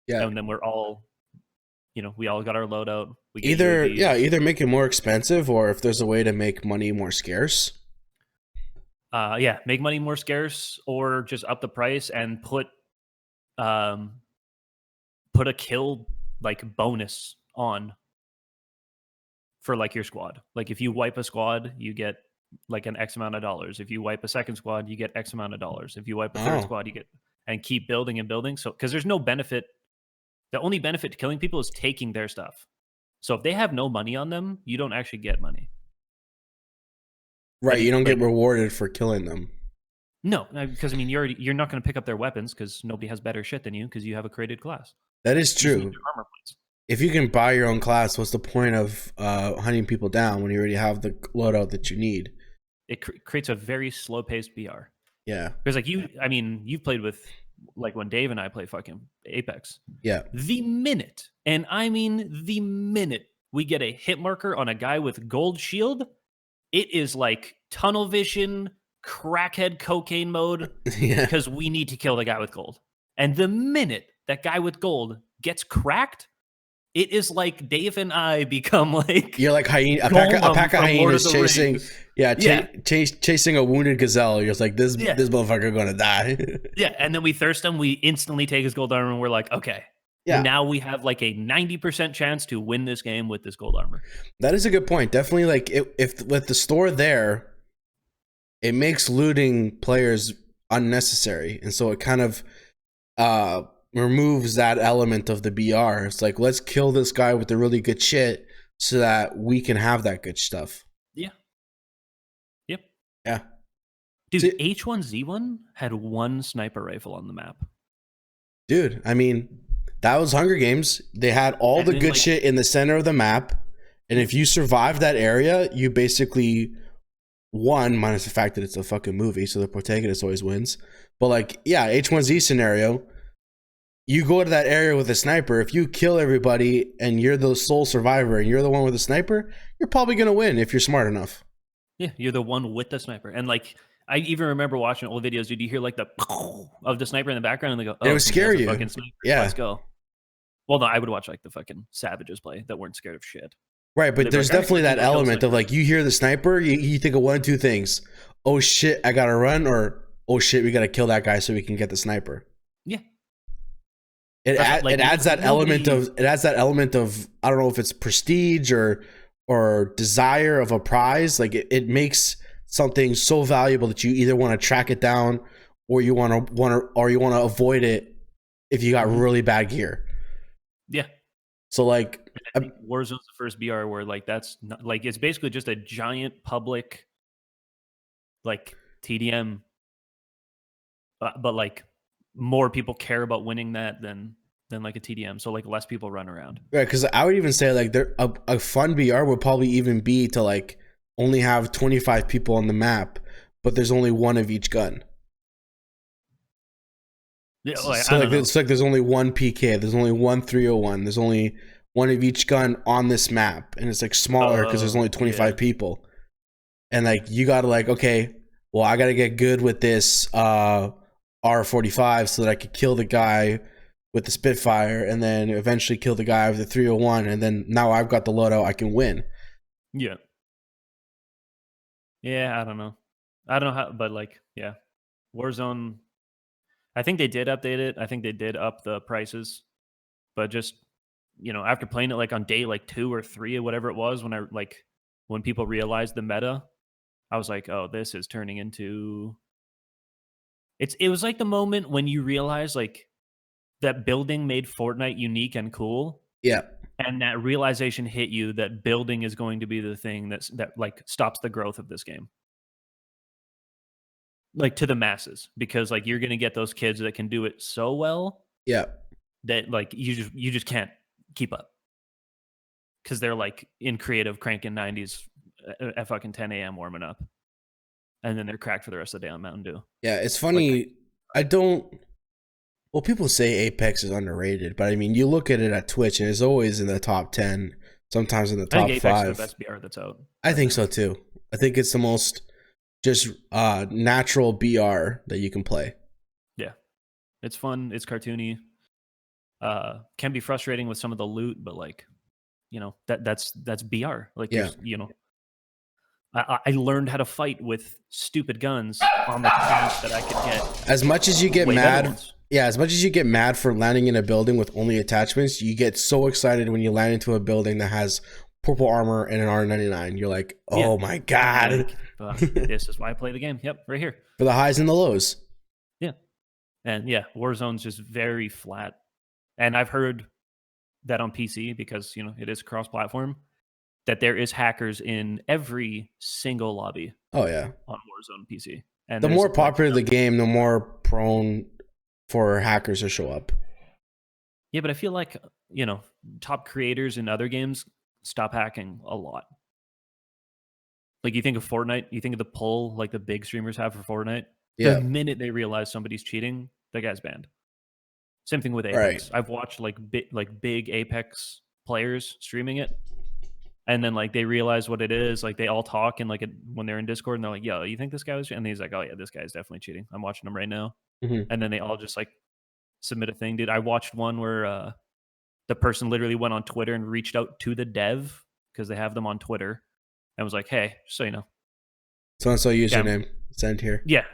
Yeah. And then we're all, you know, we all got our loadout. We get either make it more expensive or if there's a way to make money more scarce. Yeah, make money more scarce or just up the price and put a kill like bonus on for like your squad. Like if you wipe a squad, you get like an X amount of dollars. If you wipe a second squad, you get X amount of dollars. If you wipe a third squad, you get, and keep building and building. So because there's no benefit. The only benefit to killing people is taking their stuff. So if they have no money on them, you don't actually get money. Right, you don't get rewarded for killing them. No, because I mean you're not going to pick up their weapons because nobody has better shit than you because you have a created class. That is true. If you can buy your own class, what's the point of hunting people down when you already have the loadout that you need? It creates a very slow-paced BR. Yeah, because like you've played with like when Dave and I play fucking Apex. Yeah, the minute, and I mean the minute we get a hit marker on a guy with gold shield, it is like tunnel vision, crackhead cocaine mode because we need to kill the guy with gold. And the minute that guy with gold gets cracked, it is like Dave and I become like you're like a pack of hyenas chasing, chasing a wounded gazelle. You're just like this motherfucker gonna die. Yeah, and then we thirst him. We instantly take his gold armor, and we're like, okay, now we have like a 90% chance to win this game with this gold armor. That is a good point. Definitely, like if with the store there, it makes looting players unnecessary, and so it kind of removes that element of the BR. It's like, let's kill this guy with the really good shit so that we can have that good stuff. Yeah. Yep. Dude, See- H1Z1 had one sniper rifle on the map. Dude, I mean, that was Hunger Games. They had all And the then, good like- shit in the center of the map. And if you survive that area, you basically won, minus the fact that it's a fucking movie, so the protagonist always wins. But like, yeah, H1Z scenario, you go to that area with a sniper. If you kill everybody and you're the sole survivor and you're the one with a sniper, you're probably going to win if you're smart enough. Yeah, you're the one with the sniper. And like, I even remember watching old videos, dude. You hear like the of the sniper in the background, and they go, "Oh, It would scare that's a you. fucking sniper. Yeah. Let's go." Well, no, I would watch like the fucking savages play that weren't scared of shit. Right, but They'd be there's like, "All right, definitely so that you kill the element of sniper." like, you hear the sniper, you think of one of two things. Oh shit, I got to run, or oh shit, we got to kill that guy so we can get the sniper. Yeah. It That's like, it adds that nobody- element of I don't know if it's prestige or desire of a prize. Like it makes something so valuable that you either want to track it down or you want to avoid it if you got really bad gear. Yeah. So like, I think Warzone's the first BR where like that's not, like it's basically just a giant public like TDM, but like more people care about winning that than like a TDM. So like less people run around. right? Because I would even say like a fun BR would probably even be to like only have 25 people on the map, but there's only one of each gun. Yeah, So, like, so I like, don't know. it's like there's only one PK, there's only one 301, there's only one of each gun on this map, and it's like smaller because there's only 25 yeah. people, and like you gotta like, okay, well I gotta get good with this R45 so that I could kill the guy with the Spitfire, and then eventually kill the guy with the 301, and then now I've got the loadout, I can win. Yeah. Yeah, I don't know how, but like, yeah, Warzone. I think they did update it. I think they did up the prices, but just after playing it like on day like 2 or 3 or whatever it was, when people realized the meta, I was like, oh, this is turning into. It was like the moment when you realize like that building made Fortnite unique and cool. Yeah. And that realization hit you that building is going to be the thing that like stops the growth of this game. Like to the masses, because like you're going to get those kids that can do it so well Yeah. that like you just can't keep up. Cuz they're like in creative cranking 90s at fucking 10 a.m. warming up. And then they're cracked for the rest of the day on Mountain Dew. Yeah, it's funny. Well, people say Apex is underrated, but I mean, you look at it at Twitch and it's always in the top 10, sometimes in the I top think Apex 5. is the best BR that's out. I think so too. I think it's the most just natural BR that you can play. Yeah. It's fun, it's cartoony. Can be frustrating with some of the loot, but like, that's BR. Like Yeah. there's, I learned how to fight with stupid guns on the chance that I could get. As much as you get way better mad, ones. yeah, as much as you get mad for landing in a building with only attachments, you get so excited when you land into a building that has purple armor and an R99. You're like, oh my God. Like, this is why I play the game. Yep, right here. For the highs and the lows. Yeah. And yeah, Warzone's just very flat. And I've heard that on PC, because, it is cross-platform, that there is hackers in every single lobby Oh yeah. on Warzone PC. And The there's, more like, popular the game, the more prone for hackers to show up. Yeah, but I feel like, top creators in other games stop hacking a lot. Like you think of Fortnite, you think of the pull like the big streamers have for Fortnite. Yeah. The minute they realize somebody's cheating, that guy's banned. Same thing with Apex. Right. I've watched like big Apex players streaming it, and then like they realize what it is. Like they all talk and like when they're in Discord, and they're like, "Yo, you think this guy was?" And he's like, "Oh yeah, this guy's definitely cheating. I'm watching him right now." Mhm. And then they all just like submit a thing, dude. I watched one where the person literally went on Twitter and reached out to the dev because they have them on Twitter and was like, "Hey, just so you know." So username. Send here. Yeah.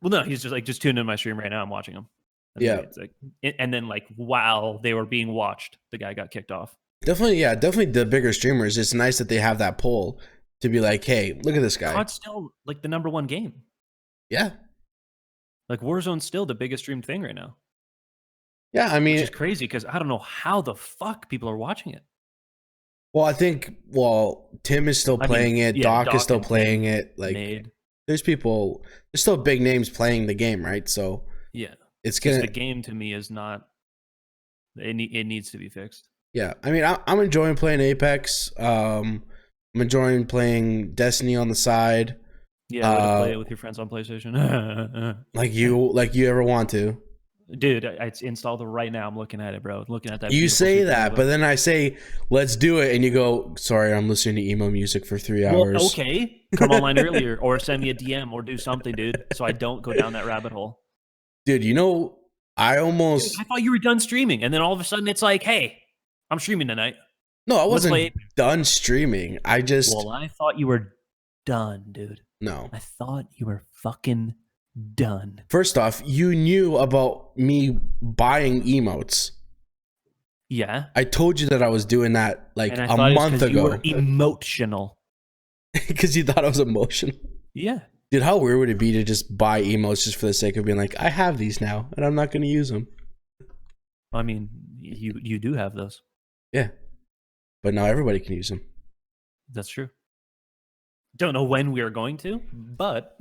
Well, no, he's just like, just tuned in my stream right now. I'm watching him. And Yeah. It's like, and then like while they were being watched, the guy got kicked off. Definitely the bigger streamers. It's nice that they have that poll to be like, hey, look at this guy. COD's still like the #1 game. Yeah. Like Warzone's still the biggest streamed thing right now. Yeah, I mean, Which is crazy because I don't know how the fuck people are watching it. well, I think Tim is still playing it. yeah, Doc is Doc still and playing Tim, it. Like, Nade. there's still big names playing the game, right? So Yeah. it's Just gonna. the game to me is not. It needs to be fixed. Yeah, I mean, I'm enjoying playing Apex. I'm enjoying playing Destiny on the side. Yeah, way to play it with your friends on PlayStation. Like you ever want to. Dude, it's installed right now. I'm looking at it, bro. Looking at that. You beautiful say Super that, Nova. but then I say, let's do it. And you go, sorry, I'm listening to emo music for 3 hours. Well, okay. Come online earlier or send me a DM or do something, dude, so I don't go down that rabbit hole. Dude, you know, I thought you were done streaming. And then all of a sudden it's like, hey, I'm streaming tonight. No, I Let's wasn't play- done streaming. I just. Well, I thought you were done, dude. No. I thought you were fucking done. First off, you knew about me buying emotes. Yeah. I told you that I was doing that like And I a thought it was month 'cause you were ago. emotional. Because you thought I was emotional. Yeah. Dude, how weird would it be to just buy emotes just for the sake of being like, I have these now, and I'm not going to use them? I mean, you do have those. Yeah. But now everybody can use them. That's true. Don't know when we are going to, but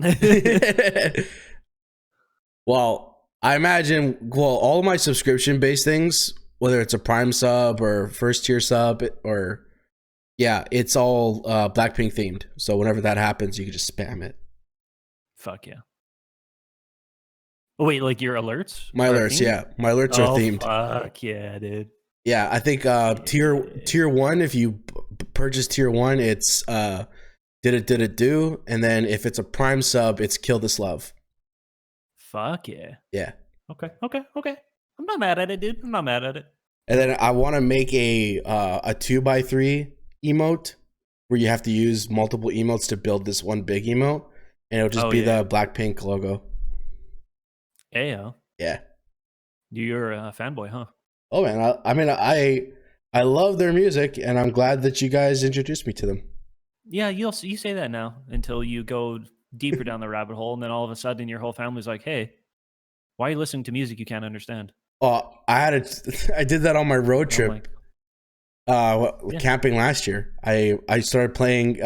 Well, I imagine, all of my subscription-based things, whether it's a Prime sub or first tier sub, or, yeah, it's all Blackpink themed. So whenever that happens, you can just spam it. fuck yeah. Oh, wait, like your alerts? My are alerts, themed? yeah. My alerts are themed. Fuck yeah, dude. Yeah, I think tier 1, if you purchase tier 1, it's did it do, and then if it's a Prime sub, it's kill this love. Fuck yeah. Yeah. Okay. I'm not mad at it, dude. I'm not mad at it. And then I want to make a 2x3 emote where you have to use multiple emotes to build this one big emote, and it'll just be the Blackpink logo. Ayo. Yeah. You're a fanboy, huh? Oh man, I love their music, and I'm glad that you guys introduced me to them. Yeah, you say that now until you go deeper down the rabbit hole, and then all of a sudden your whole family's like, "Hey, why are you listening to music you can't understand?" Oh, I did that on my road trip. Like, camping last year. I started playing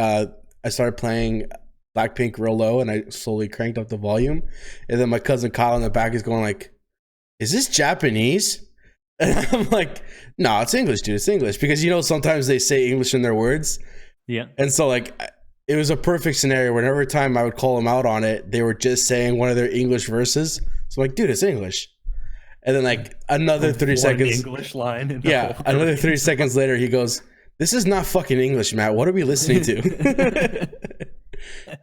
Blackpink real low, and I slowly cranked up the volume, and then my cousin Kyle in the back is going like, "Is this Japanese?" And I'm like, "No, it's English, dude. It's English." Because sometimes they say English in their words. Yeah. And so like it was a perfect scenario where every time I would call them out on it, they were just saying one of their English verses. So I'm like, dude, it's English. And then like another 30 seconds English line. Yeah, another 30 seconds later, he goes, "This is not fucking English, Matt. What are we listening to?"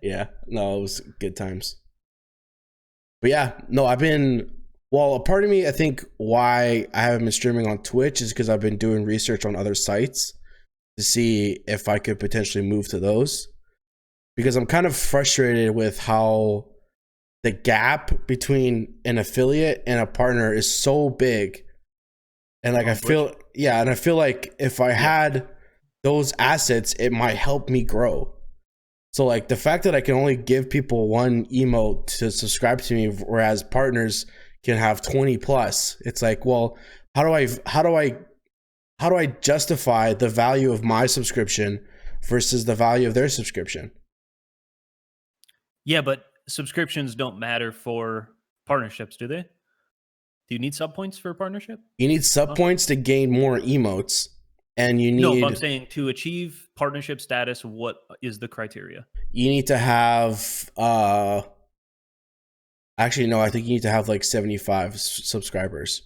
Yeah, no, it was good times. But yeah, no, a part of me, I think why I haven't been streaming on Twitch is because I've been doing research on other sites to see if I could potentially move to those. Because I'm kind of frustrated with how the gap between an affiliate and a partner is so big. And like, I feel like if I had those assets, it might help me grow. So like the fact that I can only give people one emote to subscribe to me, whereas partners can have 20 plus, it's like, well, how do I justify the value of my subscription versus the value of their subscription? Yeah, but subscriptions don't matter for partnerships, do they? Do you need sub points for a partnership? You need sub points to gain more emotes, and you need. No, but I'm saying to achieve partnership status, what is the criteria? You need to have. Actually, no. I think you need to have like 75 subscribers.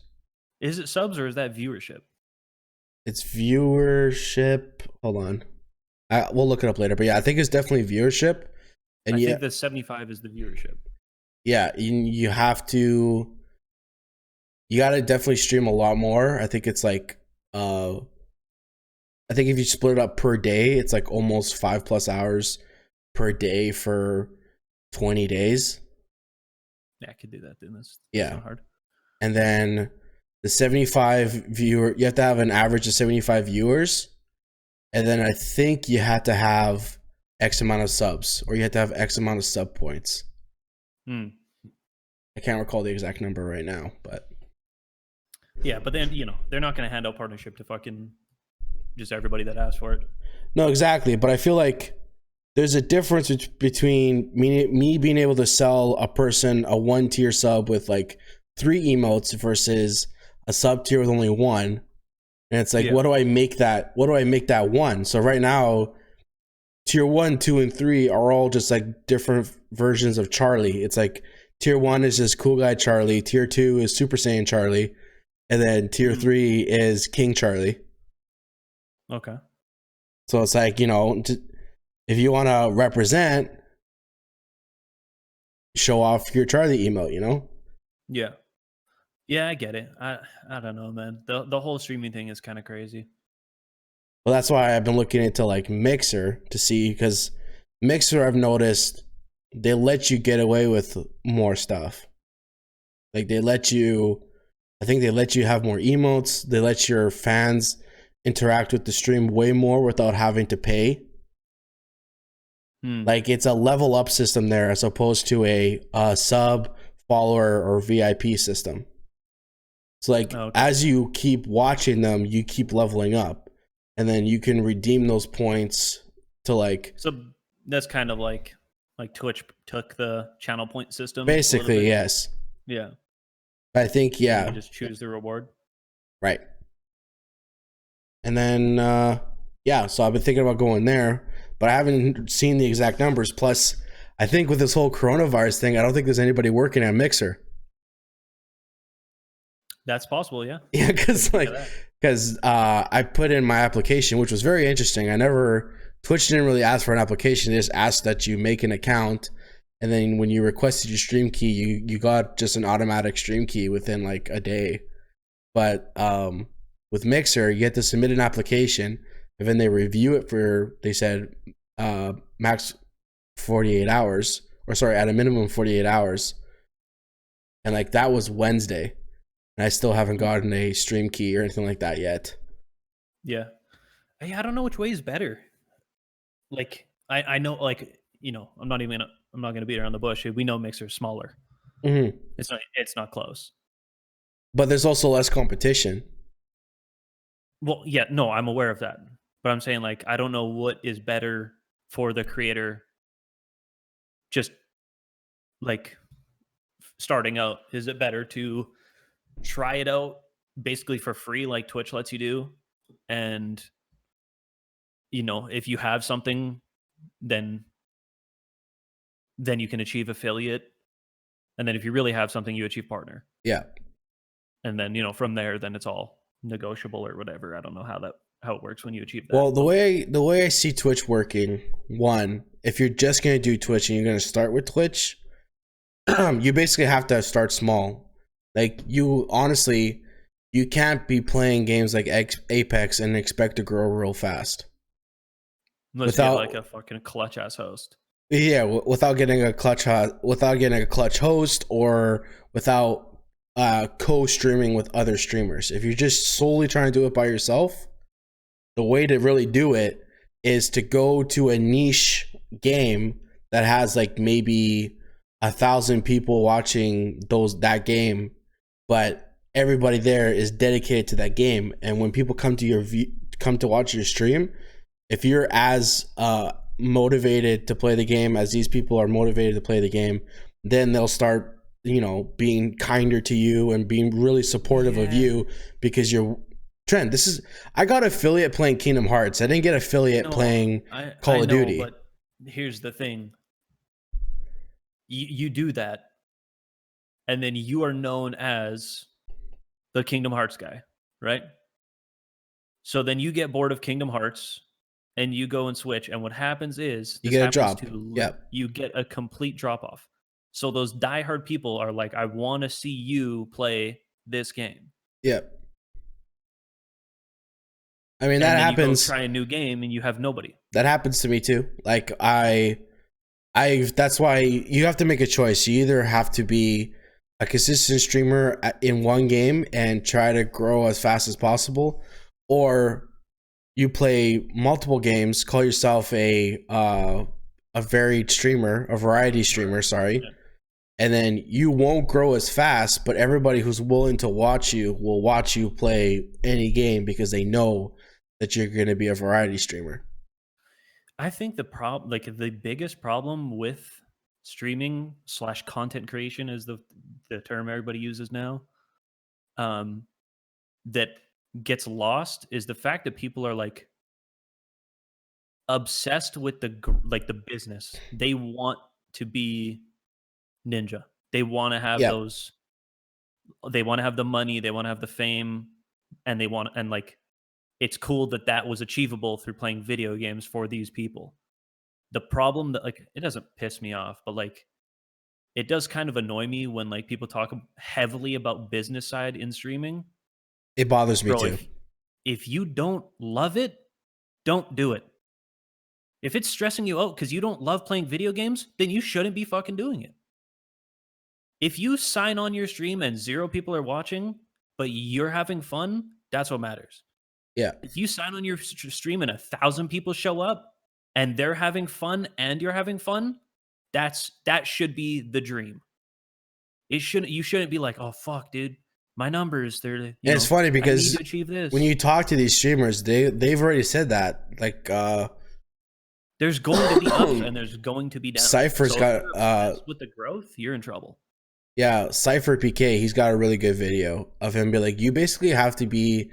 Is it subs or is that viewership? It's viewership. Hold on, we'll look it up later. But yeah, I think it's definitely viewership. And I think the 75 is the viewership. Yeah, you have to. You got to definitely stream a lot more. I think it's like, I think if you split it up per day, it's like almost 5+ hours per day for 20 days. Yeah, I could do that. Then that's not hard. And then the 75 viewer, you have to have an average of 75 viewers. And then I think you have to have X amount of subs, or you have to have X amount of sub points. I can't recall the exact number right now, but. Yeah, but then, they're not going to hand out partnership to fucking just everybody that asks for it. No, exactly. But I feel like there's a difference between me being able to sell a person a 1-tier sub with like 3 emotes versus a sub tier with only 1. And it's like, what do I make that 1? So right now, tier 1, 2, and 3 are all just like different versions of Charlie. It's like tier 1 is just cool guy Charlie, tier 2 is Super Saiyan Charlie, and then tier 3 is King Charlie. Okay. So it's like, you know, if you want to represent, show off your Charlie emote, you know? Yeah. Yeah, I get it. I don't know, man. The whole streaming thing is kind of crazy. Well, that's why I've been looking into like Mixer to see, because Mixer, I've noticed they let you get away with more stuff. Like I think they let you have more emotes. They let your fans interact with the stream way more without having to pay. Like it's a level up system there as opposed to a sub, follower, or VIP system. So like as you keep watching them, you keep leveling up, and then you can redeem those points to like. So that's kind of like Twitch took the channel point system. Basically, yes. Yeah. I think You can just choose the reward. Right. And then so I've been thinking about going there, but I haven't seen the exact numbers. Plus, I think with this whole coronavirus thing, I don't think there's anybody working at Mixer. That's possible, yeah. Yeah, because I put in my application, which was very interesting. Twitch didn't really ask for an application; they just asked that you make an account, and then when you requested your stream key, you got just an automatic stream key within like a day. But with Mixer, you have to submit an application, and then they review it for, they said, max 48 hours, or sorry, at a minimum 48 hours. And like that was Wednesday. And I still haven't gotten a stream key or anything like that yet. Yeah. I don't know which way is better. Like, I know, like, you know, I'm not going to beat around the bush. We know Mixer's smaller. Mm-hmm. It's not close. But there's also less competition. Well, yeah, no, I'm aware of that. But I'm saying, like, I don't know what is better for the creator just, like, starting out. Is it better to try it out basically for free like Twitch lets you do, and you know, if you have something, then you can achieve affiliate, and then if you really have something, you achieve partner. Yeah. And then, you know, from there, then it's all negotiable or whatever. I don't know how it works when you achieve that. Well, the way I see Twitch working, one, if you're just going to do Twitch and you're going to start with Twitch, you basically have to start small. Like, you can't be playing games like Apex and expect to grow real fast. Unless you get like a fucking clutch ass host. Yeah, without getting a clutch host, or without co-streaming with other streamers. If you're just solely trying to do it by yourself, the way to really do it is to go to a niche game that has like maybe 1,000 people watching that game, but everybody there is dedicated to that game. And when people come to watch your stream, if you're as motivated to play the game as these people are motivated to play the game, then they'll start, you know, being kinder to you and being really supportive of you, because you're Trent. I got affiliate playing Kingdom Hearts. I didn't get affiliate playing Call of Duty. But here's the thing: you do that, and then you are known as the Kingdom Hearts guy, right? So then you get bored of Kingdom Hearts, and you go and switch, and what happens is you get a drop. You get a complete drop off. So those diehard people are like, I want to see you play this game. Yep. I mean, that happens. You go try a new game and you have nobody. That happens to me too. Like that's why you have to make a choice. You either have to be a consistent streamer in one game and try to grow as fast as possible, or you play multiple games, call yourself a varied streamer, a variety streamer, sorry. Yeah. And then you won't grow as fast, but everybody who's willing to watch you will watch you play any game because they know that you're going to be a variety streamer. I think the biggest problem with streaming / content creation is the term everybody uses now. Um, that gets lost is the fact that people are like obsessed with the business. They want to be Ninja. They want to have Yeah. those. They want to have the money. They want to have the fame, and like it's cool that was achievable through playing video games for these people. The problem that like it doesn't piss me off, but like it does kind of annoy me when like people talk heavily about business side in streaming. It bothers me Bro, too. if you don't love it, don't do it. If it's stressing you out because you don't love playing video games, then you shouldn't be fucking doing it. If you sign on your stream and 0 people are watching, but you're having fun, that's what matters. Yeah. If you sign on your stream and 1,000 people show up and they're having fun and you're having fun, that should be the dream. You shouldn't be like, oh fuck, dude, my numbers, It's funny because I need to achieve this. when you talk to these streamers, they've already said that. Like there's going to be up and there's going to be down. Cypher's So got if you're obsessed with the growth, you're in trouble. Yeah, Cypher PK, he's got a really good video of him be like, you basically have to be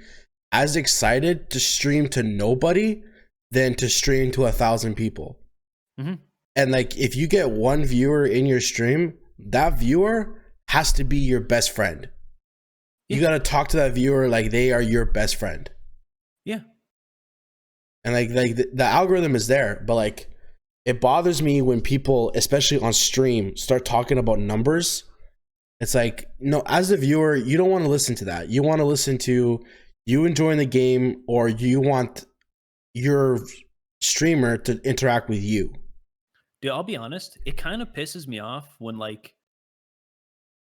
as excited to stream to nobody than to stream to 1,000 people. Mm-hmm. And like, if you get one viewer in your stream, that viewer has to be your best friend. You got to talk to that viewer like they are your best friend. Yeah. And like the algorithm is there, but like, it bothers me when people, especially on stream, start talking about numbers. It's like, no, as a viewer, you don't want to listen to that. You want to listen to you enjoying the game, or you want your streamer to interact with you. Dude, I'll be honest, it kind of pisses me off when like,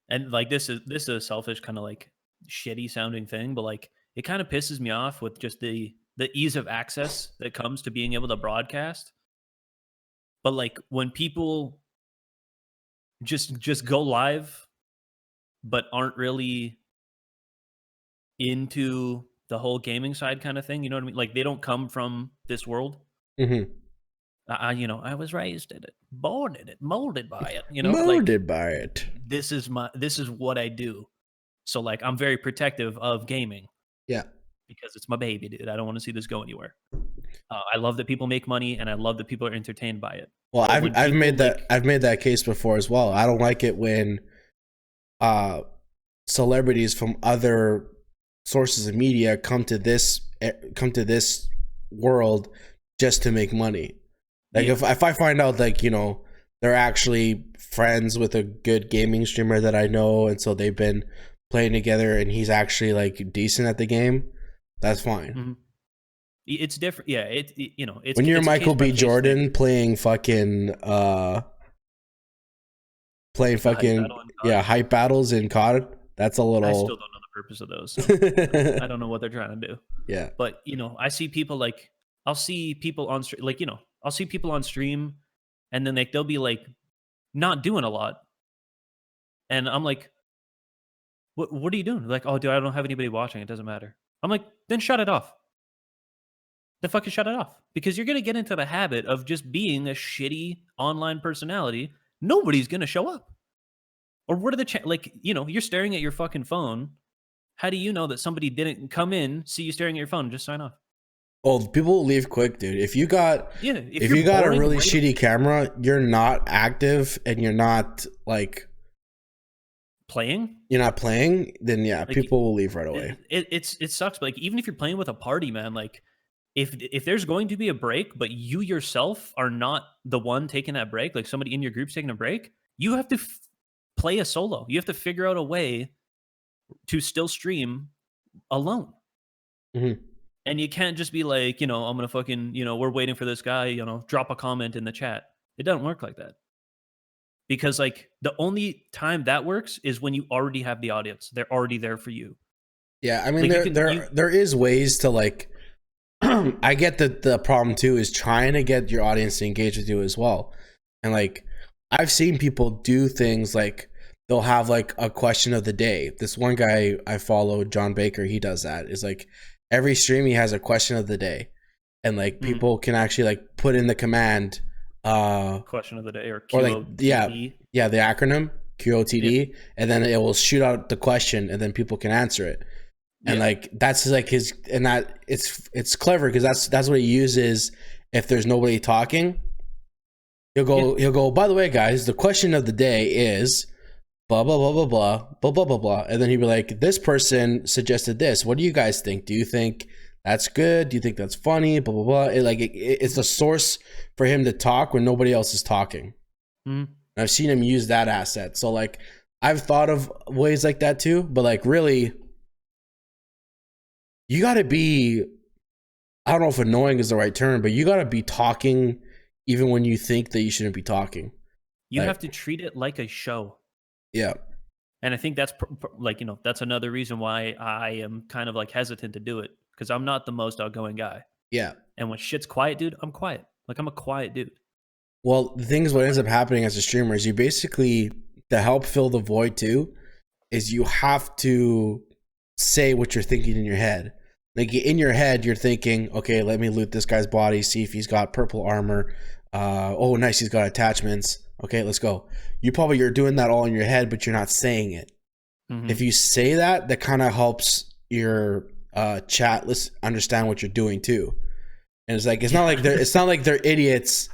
and like this is a selfish kind of like shitty sounding thing, but like it kind of pisses me off with just the ease of access that comes to being able to broadcast. But like when people just go live but aren't really into the whole gaming side kind of thing, you know what I mean? Like they don't come from this world. Mm-hmm. I was raised in it, born in it, molded by it. You know, molded by it. This is what I do. So like, I'm very protective of gaming. Yeah, because it's my baby, dude. I don't want to see this go anywhere. I love that people make money, and I love that people are entertained by it. Well, I've made that case before as well. I don't like it when celebrities from other sources of media come to this world just to make money. Like if I find out like, you know, they're actually friends with a good gaming streamer that I know, and so they've been playing together and he's actually like decent at the game, that's fine. Mm-hmm. It's different. Yeah, it's when you're Michael B. Jordan playing fucking hype battles in COD, that's a little. I still don't know the purpose of those. So I don't know what they're trying to do. Yeah, but you know, I see people like I'll see people on stream, like, you know, I'll see people on stream, and then they'll be like not doing a lot, and I'm like, what are you doing? Like, oh, dude, I don't have anybody watching. It doesn't matter. I'm like, then shut it off. Then fucking shut it off, because you're gonna get into the habit of just being a shitty online personality. Nobody's gonna show up. Or what are the like? You know, you're staring at your fucking phone. How do you know that somebody didn't come in, see you staring at your phone, and just sign off? Oh, people will leave quick, dude. If you got if you got a really shitty camera, you're not active and you're not like playing. You're not playing, then yeah, like, people will leave right away. It sucks, but like even if you're playing with a party, man, like if there's going to be a break, but you yourself are not the one taking that break, like somebody in your group's taking a break, you have to play a solo. You have to figure out a way to still stream alone. Mm-hmm. And you can't just be like, you know, I'm going to fucking, you know, we're waiting for this guy, you know, drop a comment in the chat. It doesn't work like that. Because like the only time that works is when you already have the audience. They're already there for you. Yeah, I mean, like there is ways to like, I get that the problem too is trying to get your audience to engage with you as well. And like, I've seen people do things like they'll have like a question of the day. This one guy I follow, John Baker, he does that. It's like every stream he has a question of the day. and like people can actually like put in the command Question of the day or or like QOTD. the acronym QOTD, and then it will shoot out the question, and then people can answer it. And like that's like his, and that it's clever because that's what he uses if there's nobody talking. He'll go, by the way, guys, the question of the day is blah blah blah blah blah blah blah blah blah, and then he'd be like, this person suggested this. What do you guys think? Do you think that's good? Do you think that's funny? Blah blah blah. It's a source for him to talk when nobody else is talking. I've seen him use that asset. So like I've thought of ways like that too, but like really, you got to be, I don't know if annoying is the right term, but you got to be talking even when you think that you shouldn't be talking. You have to treat it like a show. Yeah. And I think that's like, that's another reason why I am kind of like hesitant to do it, because I'm not the most outgoing guy. Yeah. And when shit's quiet, dude, I'm quiet. Like I'm a quiet dude. Well, the thing is, what ends up happening as a streamer is you basically, to help fill the void too, is you have to say what you're thinking in your head. Like in your head, you're thinking, okay, let me loot this guy's body, see if he's got purple armor. Oh, nice, he's got attachments. Okay, let's go. You're doing that all in your head, but you're not saying it. If you say that kind of helps your chat understand what you're doing too. And it's like it's not like they're idiots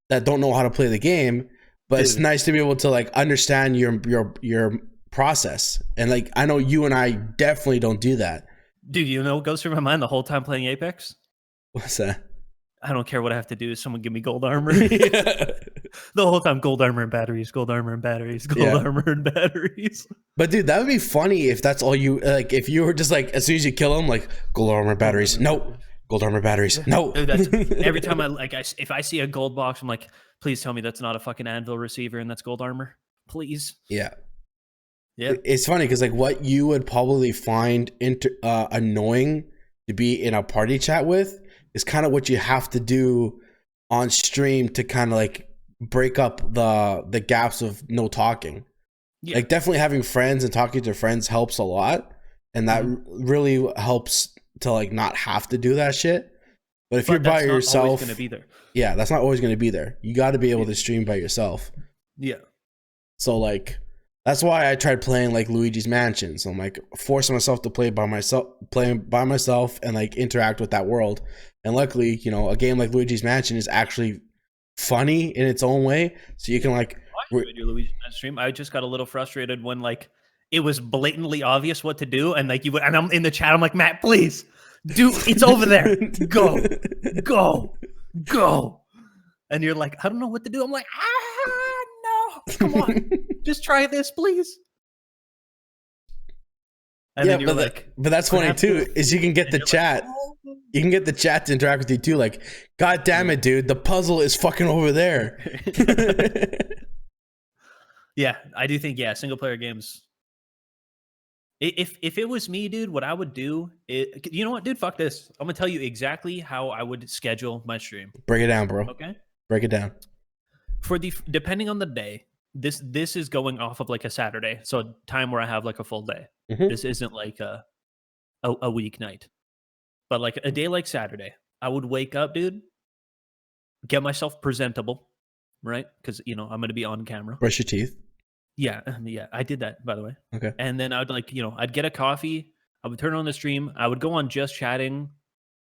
that don't know how to play the game, but it's nice to be able to like understand your process. And like I know you and I definitely don't do that. Dude, you know what goes through my mind the whole time playing Apex? What's that? I don't care what I have to do. Someone give me gold armor. The whole time, gold armor and batteries, gold armor and batteries, gold armor and batteries. But dude, that would be funny if that's all you like. If you were just like, as soon as you kill him, like gold armor batteries, no. Gold armor batteries, no. Dude, that's, every time if I see a gold box, I'm like, please tell me that's not a fucking anvil receiver and that's gold armor, please. Yeah. Yeah. It's funny because like what you would probably find annoying to be in a party chat with is kind of what you have to do on stream to kind of like break up the gaps of no talking. Yeah. Like definitely having friends and talking to friends helps a lot, and that really helps to like not have to do that shit. But if you're by yourself, gonna be there. Yeah, that's not always going to be there. You got to be able to stream by yourself. Yeah. So like that's why I tried playing like Luigi's Mansion. So I'm like forcing myself to play by myself and like interact with that world. And luckily, a game like Luigi's Mansion is actually funny in its own way. So you can like your Luigi's Mansion stream. I just got a little frustrated when like it was blatantly obvious what to do, and like and I'm in the chat. I'm like, Matt, please, dude, it's over there. Go. And you're like, I don't know what to do. I'm like, no, come on, just try this, please. And then you're but that's funny too. Is you can get the chat. Like, oh. You can get the chat to interact with you too. Like, God damn it, dude, the puzzle is fucking over there. Yeah, I do think single player games. If it was me, dude, what I would do you know what, dude, fuck this. I'm gonna tell you exactly how I would schedule my stream. Break it down, bro. Okay. Break it down. Depending on the day, this is going off of like a Saturday, so a time where I have like a full day. This isn't like a weeknight, but like a day like Saturday, I would wake up, dude, get myself presentable, right? Because I'm gonna be on camera. Brush your teeth. Yeah, I did that, by the way. Okay. And then I would I'd get a coffee. I would turn on the stream. I would go on just chatting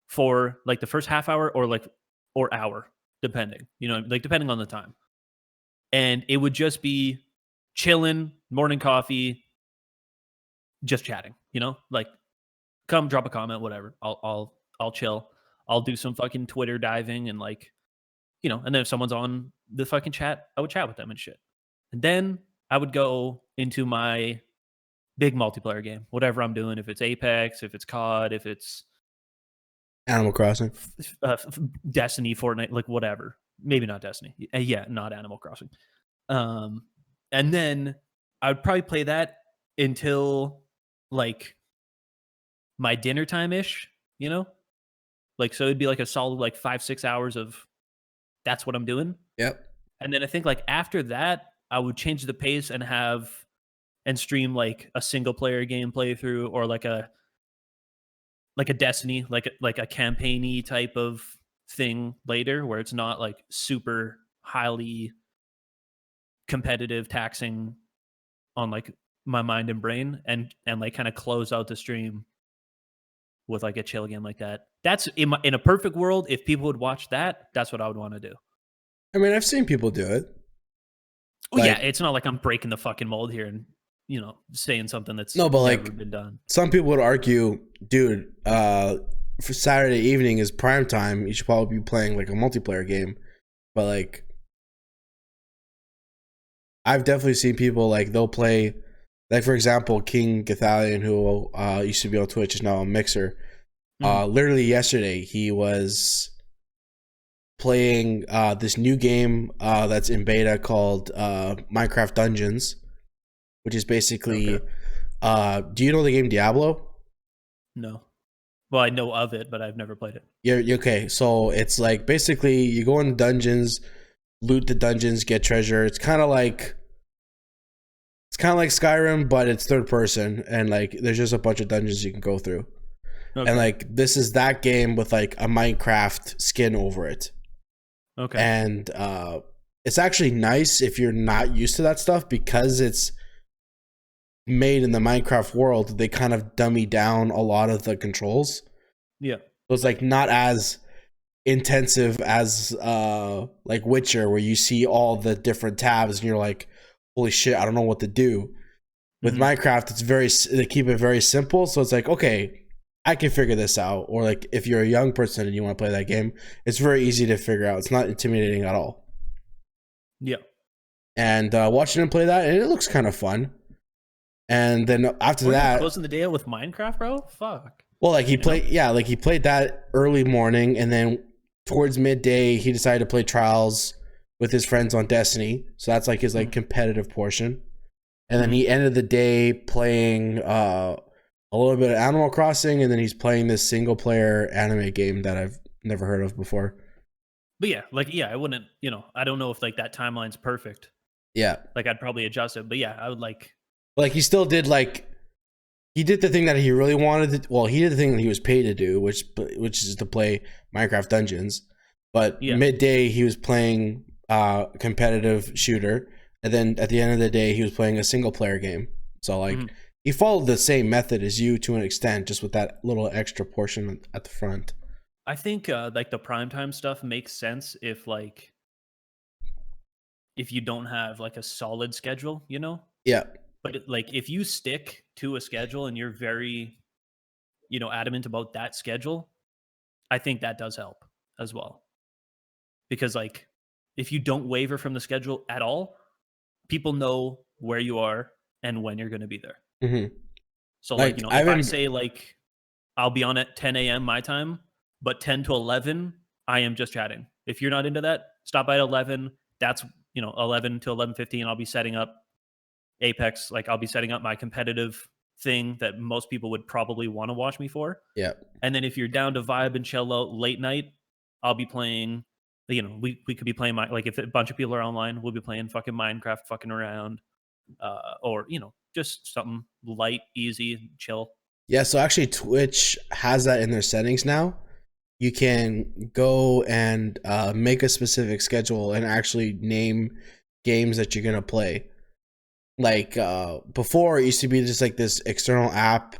for like the first half hour or hour, depending, depending on the time. And it would just be chilling, morning coffee, just chatting, like come drop a comment, whatever. I'll chill. I'll do some fucking Twitter diving and and then if someone's on the fucking chat, I would chat with them and shit. And then I would go into my big multiplayer game, whatever I'm doing, if it's Apex, if it's COD, if it's Animal Crossing, Destiny, Fortnite, like whatever. Maybe not Destiny. Yeah, not Animal Crossing. And then I would probably play that until like my dinner time-ish, Like, so it'd be like a solid like 5-6 hours of that's what I'm doing. Yep. And then I think like after that, I would change the pace and stream like a single player game playthrough or like a Destiny, like a campaigny type of thing later where it's not like super highly competitive, taxing on like my mind and brain, and like kind of close out the stream with like a chill game like that. That's in a perfect world. If people would watch that, that's what I would want to do. I mean, I've seen people do it. Well, yeah, it's not like I'm breaking the fucking mold here and saying something that's no, but never like been done. Some people would argue, dude, for Saturday evening is prime time. You should probably be playing like a multiplayer game. But like, I've definitely seen people like they'll play, like for example, King Gathalion, who used to be on Twitch, is now on Mixer. Literally yesterday, he was playing this new game that's in beta called Minecraft Dungeons, which is basically, do you know the game Diablo? No. Well, I know of it, but I've never played it. Yeah, okay. So it's like basically you go into dungeons, loot the dungeons, get treasure. It's kind of like Skyrim, but it's third person, and like there's just a bunch of dungeons you can go through. Okay. And like this is that game with like a Minecraft skin over it. Okay. And it's actually nice if you're not used to that stuff, because it's made in the Minecraft world. They kind of dummy down a lot of the controls. Yeah. So it's like not as intensive as like Witcher, where you see all the different tabs and you're like, holy shit, I don't know what to do. With Minecraft, they keep it very simple. So it's like, okay, I can figure this out. Or like if you're a young person and you want to play that game, it's very easy to figure out. It's not intimidating at all. Yeah. And watching him play that, and it looks kind of fun. And then after that, closing the day out with Minecraft, bro. Fuck. Well, like he played that early morning, and then towards midday he decided to play Trials with his friends on Destiny. So that's like his like competitive portion. And then he ended the day playing a little bit of Animal Crossing, and then he's playing this single player anime game that I've never heard of before. But yeah, I wouldn't, I don't know if like that timeline's perfect. Yeah. Like I'd probably adjust it, but yeah, I would like he still did he did the thing that he really wanted to, well, he did the thing that he was paid to do, which is to play Minecraft Dungeons. But midday he was playing competitive shooter, and then at the end of the day he was playing a single player game. So like he followed the same method as you to an extent, just with that little extra portion at the front. I think like the primetime stuff makes sense if you don't have like a solid schedule, Yeah. But like if you stick to a schedule and you're very, adamant about that schedule, I think that does help as well. Because like if you don't waver from the schedule at all, people know where you are and when you're going to be there. Mm-hmm. So like, if I say like I'll be on at 10 a.m. my time, but 10 to 11, I am just chatting. If you're not into that, stop by at 11. That's 11 to 11:15. I'll be setting up Apex. Like I'll be setting up my competitive thing that most people would probably want to watch me for. Yeah. And then if you're down to vibe and chill out late night, I'll be playing. We could be playing like if a bunch of people are online, we'll be playing fucking Minecraft, fucking around, or just something light, easy, chill. Yeah. So actually, Twitch has that in their settings now. You can go and make a specific schedule and actually name games that you're gonna play. Like before, it used to be just like this external app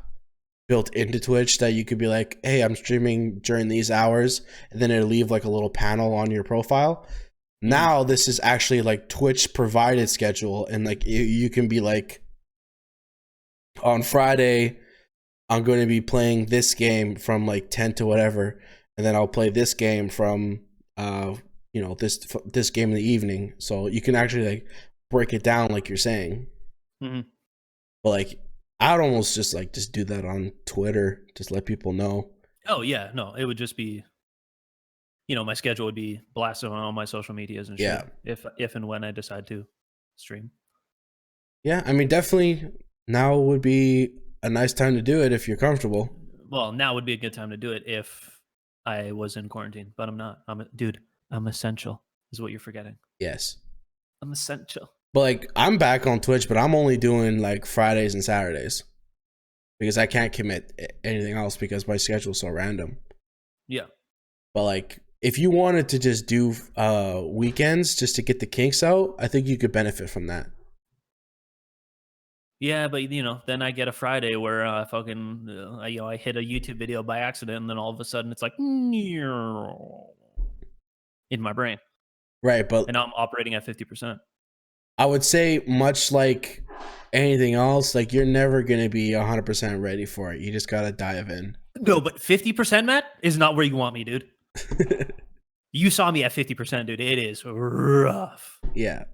built into Twitch that you could be like, hey, I'm streaming during these hours, and then it'll leave like a little panel on your profile. Now this is actually like Twitch provided schedule, and like you can be like, on Friday I'm going to be playing this game from like 10 to whatever, and then I'll play this game from this game in the evening. So you can actually like break it down like you're saying. Mm-hmm. But like I'd almost just do that on Twitter, just let people know. Oh yeah, no, it would just be, my schedule would be blasted on all my social medias and shit. Yeah. If and when I decide to stream. Yeah, I mean, definitely now would be a nice time to do it if you're comfortable. Well, now would be a good time to do it if I was in quarantine, but I'm not. I'm essential is what you're forgetting. Yes. I'm essential. But like I'm back on Twitch, but I'm only doing like Fridays and Saturdays because I can't commit anything else because my schedule's so random. Yeah. But like if you wanted to just do weekends just to get the kinks out, I think you could benefit from that. Yeah, but then I get a Friday where I hit a YouTube video by accident, and then all of a sudden it's like in my brain, Right, but and I'm operating at 50%. I would say much like anything else, like you're never gonna be 100% ready for it. You just gotta dive in. No, but 50%, Matt, is not where you want me, dude. You saw me at 50%, dude. It is rough. Yeah.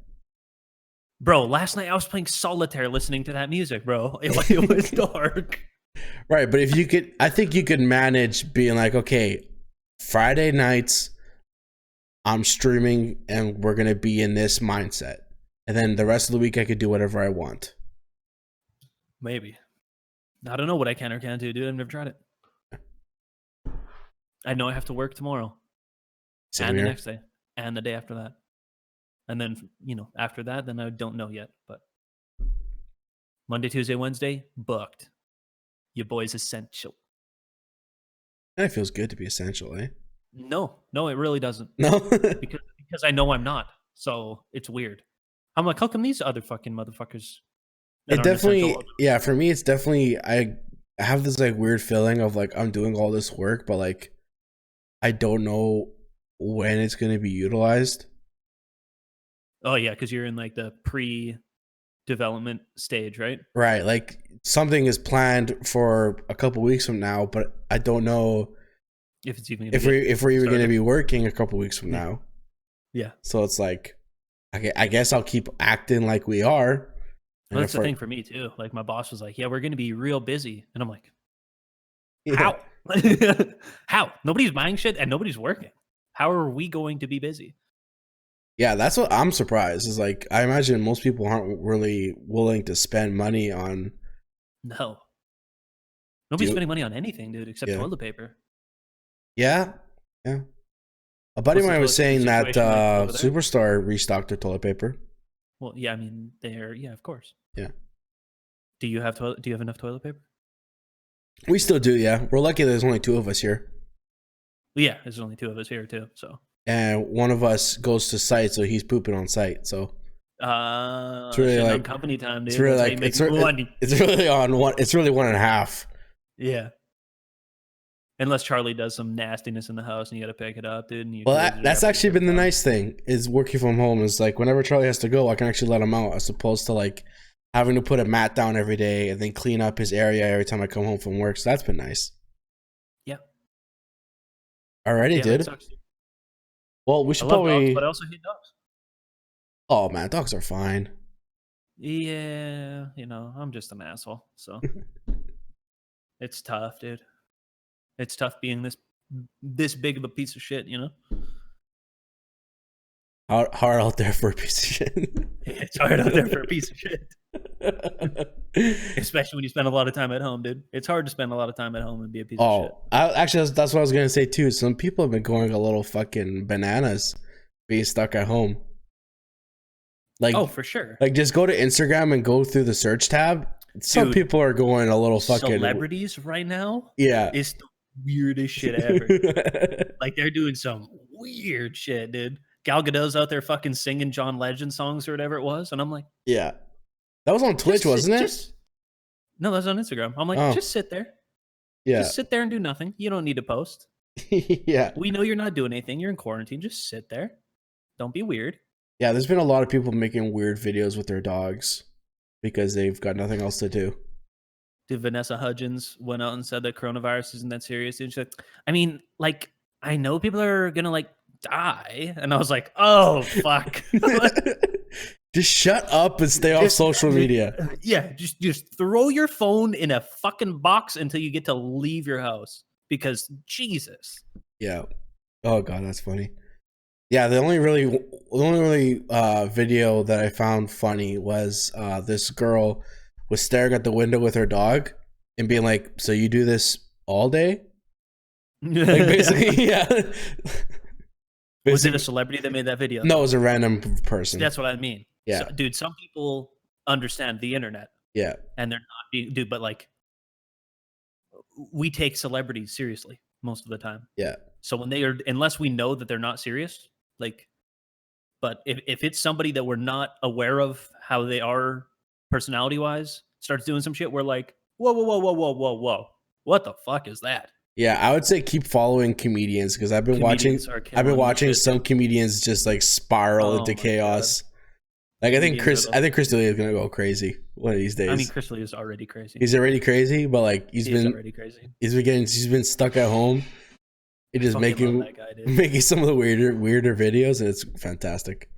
Bro, last night I was playing solitaire listening to that music, bro. It was dark. Right, but if you could, I think you could manage being like, okay, Friday nights, I'm streaming and we're going to be in this mindset. And then the rest of the week, I could do whatever I want. Maybe. I don't know what I can or can't do, dude. I've never tried it. I know I have to work tomorrow. Same and here. the next day. And the day after that. And then, after that, then I don't know yet. But Monday, Tuesday, Wednesday, booked. Your boy's essential. And it feels good to be essential, eh? No, it really doesn't. No? because I know I'm not. So it's weird. I'm like, how come these other fucking motherfuckers? It definitely, yeah, for me, it's definitely, I have this like weird feeling of like, I'm doing all this work, but like, I don't know when it's going to be utilized. Oh, yeah, because you're in like the pre-development stage, right? Right. Like something is planned for a couple weeks from now, but I don't know if it's even if we're even going to be working a couple weeks from now. Yeah. So it's like, I guess I'll keep acting like we are. Well, that's the thing for me too. Like my boss was like, "Yeah, we're going to be real busy," and I'm like, "How? How? Nobody's buying shit and nobody's working. How are we going to be busy?" Yeah, that's what I'm surprised. Is like I imagine most people aren't really willing to spend money on. No. Nobody's spending money on anything, dude, except toilet paper. Yeah. A buddy of mine was saying that Superstar restocked their toilet paper. Well, yeah, I mean, of course. Yeah. Do you have enough toilet paper? We still do, yeah. We're lucky there's only 2 of us here. Well, yeah, there's only 2 of us here too, so. And one of us goes to site, so he's pooping on site. So it's really like company time, dude. It's really like it's really on one. It's really 1.5. Yeah. Unless Charlie does some nastiness in the house and you got to pick it up, dude. And that's actually been the nice thing is working from home. Is like whenever Charlie has to go, I can actually let him out as opposed to like having to put a mat down every day and then clean up his area every time I come home from work. So that's been nice. Yeah. Alrighty, dude. Well, we should probably. Dogs, but I also hate dogs. Oh man, dogs are fine. Yeah, I'm just an asshole. So it's tough, dude. It's tough being this big of a piece of shit, Hard out there for a piece of shit. It's hard out there for a piece of shit. Especially when you spend a lot of time at home, dude. It's hard to spend a lot of time at home and be a piece of shit. Actually, that's what I was going to say, too. Some people have been going a little fucking bananas being stuck at home. Like, oh, for sure. Like, just go to Instagram and go through the search tab. Some people are going a little fucking... Celebrities right now? Yeah. It's the weirdest shit ever. Like, they're doing some weird shit, dude. Gal Gadot's out there fucking singing John Legend songs or whatever it was. And I'm like... Yeah. That was on Twitch, wasn't it? No, that was on Instagram. I'm like, just sit there. Yeah. Just sit there and do nothing. You don't need to post. Yeah. We know you're not doing anything. You're in quarantine. Just sit there. Don't be weird. Yeah, there's been a lot of people making weird videos with their dogs because they've got nothing else to do. Dude, Vanessa Hudgens went out and said that coronavirus isn't that serious. And she's like, I mean, like, I know people are going to, like, die. And I was like, oh, fuck. Just shut up and stay off social media. Yeah, just throw your phone in a fucking box until you get to leave your house. Because Jesus. Yeah. Oh, God, that's funny. Yeah, the only really video that I found funny was this girl was staring at the window with her dog and being like, "So you do this all day?" Like basically, yeah. Was it a celebrity that made that video? No, it was a random person. That's what I mean. Yeah, so, dude. Some people understand the internet. Yeah, and they're not being, dude. But like, we take celebrities seriously most of the time. Yeah. So when they are, unless we know that they're not serious, like, but if it's somebody that we're not aware of how they are personality wise, starts doing some shit, we're like, whoa, whoa, whoa, whoa, whoa, whoa, whoa, what the fuck is that? Yeah, I would say keep following comedians because I've been Comedians are killing watching shit. some comedians just like spiral Oh into my chaos. Like I think Comedians are Chris D'Elia is gonna go crazy one of these days. I mean, Chris Lee is already crazy. He's already crazy, but like he's already crazy. he's been stuck at home. He just Fucking love that guy, dude. making some of the weirder videos, and it's fantastic.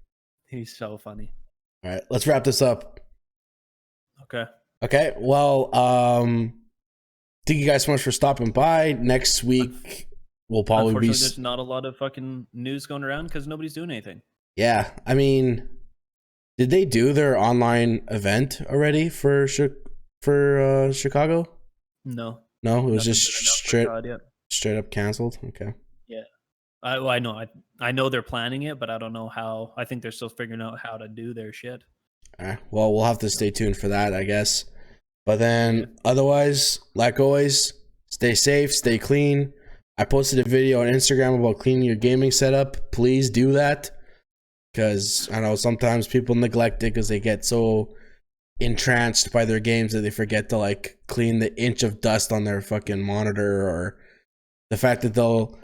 He's so funny. All right, let's wrap this up. Okay. Well, thank you guys so much for stopping by. Next week will probably be. Unfortunately, there's not a lot of fucking news going around because nobody's doing anything. Yeah, I mean, did they do their online event already for Chicago? No, it was Nothing just been announced yet. straight up canceled. Okay. Yeah, I know. I know they're planning it, but I don't know how. I think they're still figuring out how to do their shit. All right. Well, we'll have to stay tuned for that, I guess. But then, otherwise, like always, stay safe, stay clean. I posted a video on Instagram about cleaning your gaming setup. Please do that. Because I know sometimes people neglect it because they get so entranced by their games that they forget to like clean the inch of dust on their fucking monitor, or the fact that they'll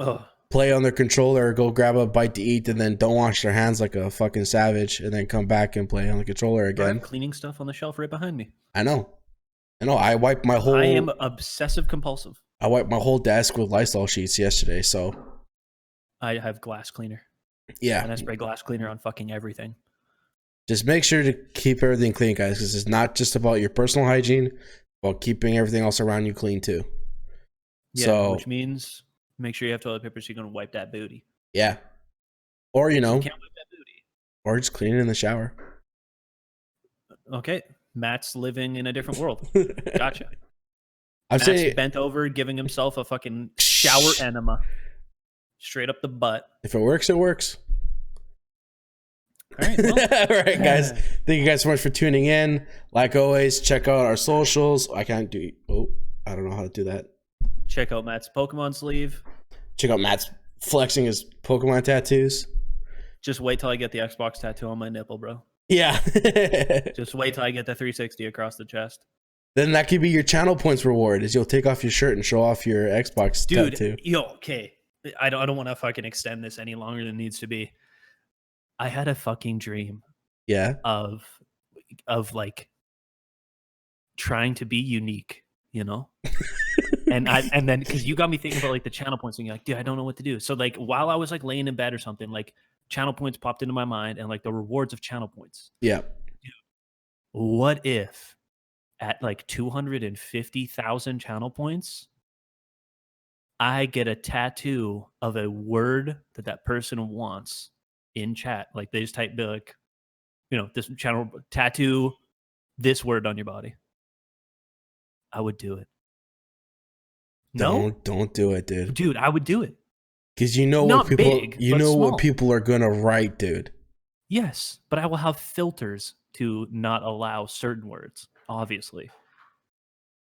play on their controller or go grab a bite to eat and then don't wash their hands like a fucking savage and then come back and play on the controller again. I have cleaning stuff on the shelf right behind me. I know. I wiped my whole. I am obsessive compulsive. I wiped my whole desk with Lysol sheets yesterday, so. I have glass cleaner. Yeah. And I spray glass cleaner on fucking everything. Just make sure to keep everything clean, guys, because it's not just about your personal hygiene, it's about keeping everything else around you clean too. Yeah, which means make sure you have toilet paper so you can wipe that booty. Yeah. Or, you can't wipe that booty. Or just clean it in the shower. Okay. Matt's living in a different world. Gotcha. I'd say bent over, giving himself a fucking shower enema. Straight up the butt. If it works, it works. All right. Well. All right, guys. Thank you guys so much for tuning in. Like always, check out our socials. I don't know how to do that. Check out Matt's Pokemon sleeve. Check out Matt's flexing his Pokemon tattoos. Just wait till I get the Xbox tattoo on my nipple, bro. Yeah. Just wait till I get the 360 across the chest. Then that could be your channel points reward, is you'll take off your shirt and show off your Xbox tattoo. Dude, okay. I don't want to fucking extend this any longer than it needs to be. I had a fucking dream. Yeah. Of like trying to be unique, you know? and then because you got me thinking about like the channel points and you're like, dude, I don't know what to do. So like while I was like laying in bed or something, like channel points popped into my mind and like the rewards of channel points. Yeah. Dude, what if at like 250,000 channel points, I get a tattoo of a word that person wants in chat? Like they just type, be like, this channel tattoo this word on your body. I would do it. No, don't do it, dude. I would do it because you know Not what people big, what people are gonna write, dude. Yes, but I will have filters to not allow certain words, obviously.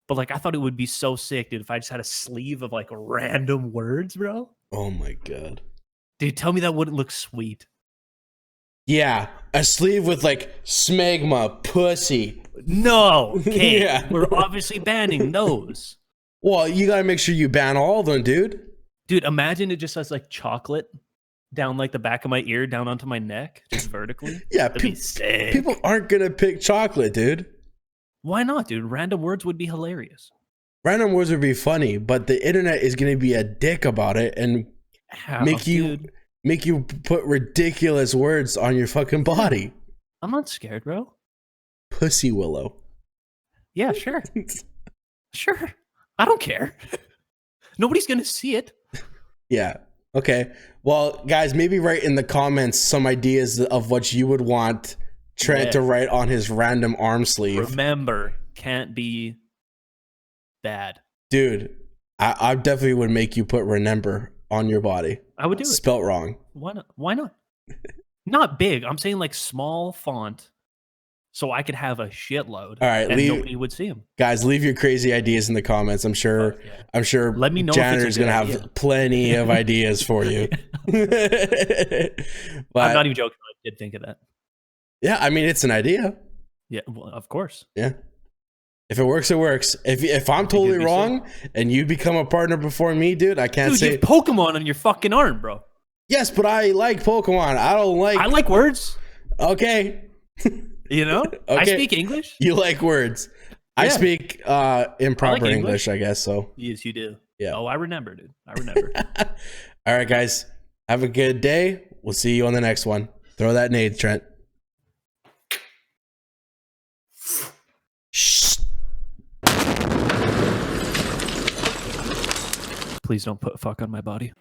But like, I thought it would be so sick, dude, if I just had a sleeve of like random words, bro. Oh my god, dude, tell me that wouldn't look sweet. Yeah, a sleeve with like smegma, pussy. No, okay. Yeah. We're obviously banning those. Well, you gotta make sure you ban all of them, dude. Dude, imagine it just has like chocolate down like the back of my ear, down onto my neck, just vertically. Yeah, people aren't gonna pick chocolate, dude. Why not, dude? Random words would be hilarious. Random words would be funny, but the internet is gonna be a dick about it and make you put ridiculous words on your fucking body. I'm not scared, bro. Pussy Willow. Yeah, sure. Sure. I don't care. Nobody's going to see it. Yeah. Okay. Well, guys, maybe write in the comments some ideas of what you would want Trent to write on his random arm sleeve. Remember, can't be bad. Dude, I definitely would make you put remember on your body. I would do it. Spelt wrong. Why not? Why not? Not big. I'm saying like small font so I could have a shitload. All right, and nobody would see them. Guys, leave your crazy ideas in the comments. I'm sure. Yeah. I'm sure. Let me know. Janitor's gonna idea. have plenty of ideas for you. But, I'm not even joking. I did think of that. Yeah, I mean, it's an idea. Yeah, well, of course. Yeah. If it works, it works. If I'm totally wrong and you become a partner before me, dude, I can't say you have Pokemon on your fucking arm, bro. Yes, but I like Pokemon. I like words. Okay. You know? Okay. I speak English. You like words. Yeah. I speak improper English, I guess so. Yes, you do. Yeah. Oh, I remember, dude. I remember. All right, guys. Have a good day. We'll see you on the next one. Throw that nade, Trent. Shh. Please don't put fuck on my body.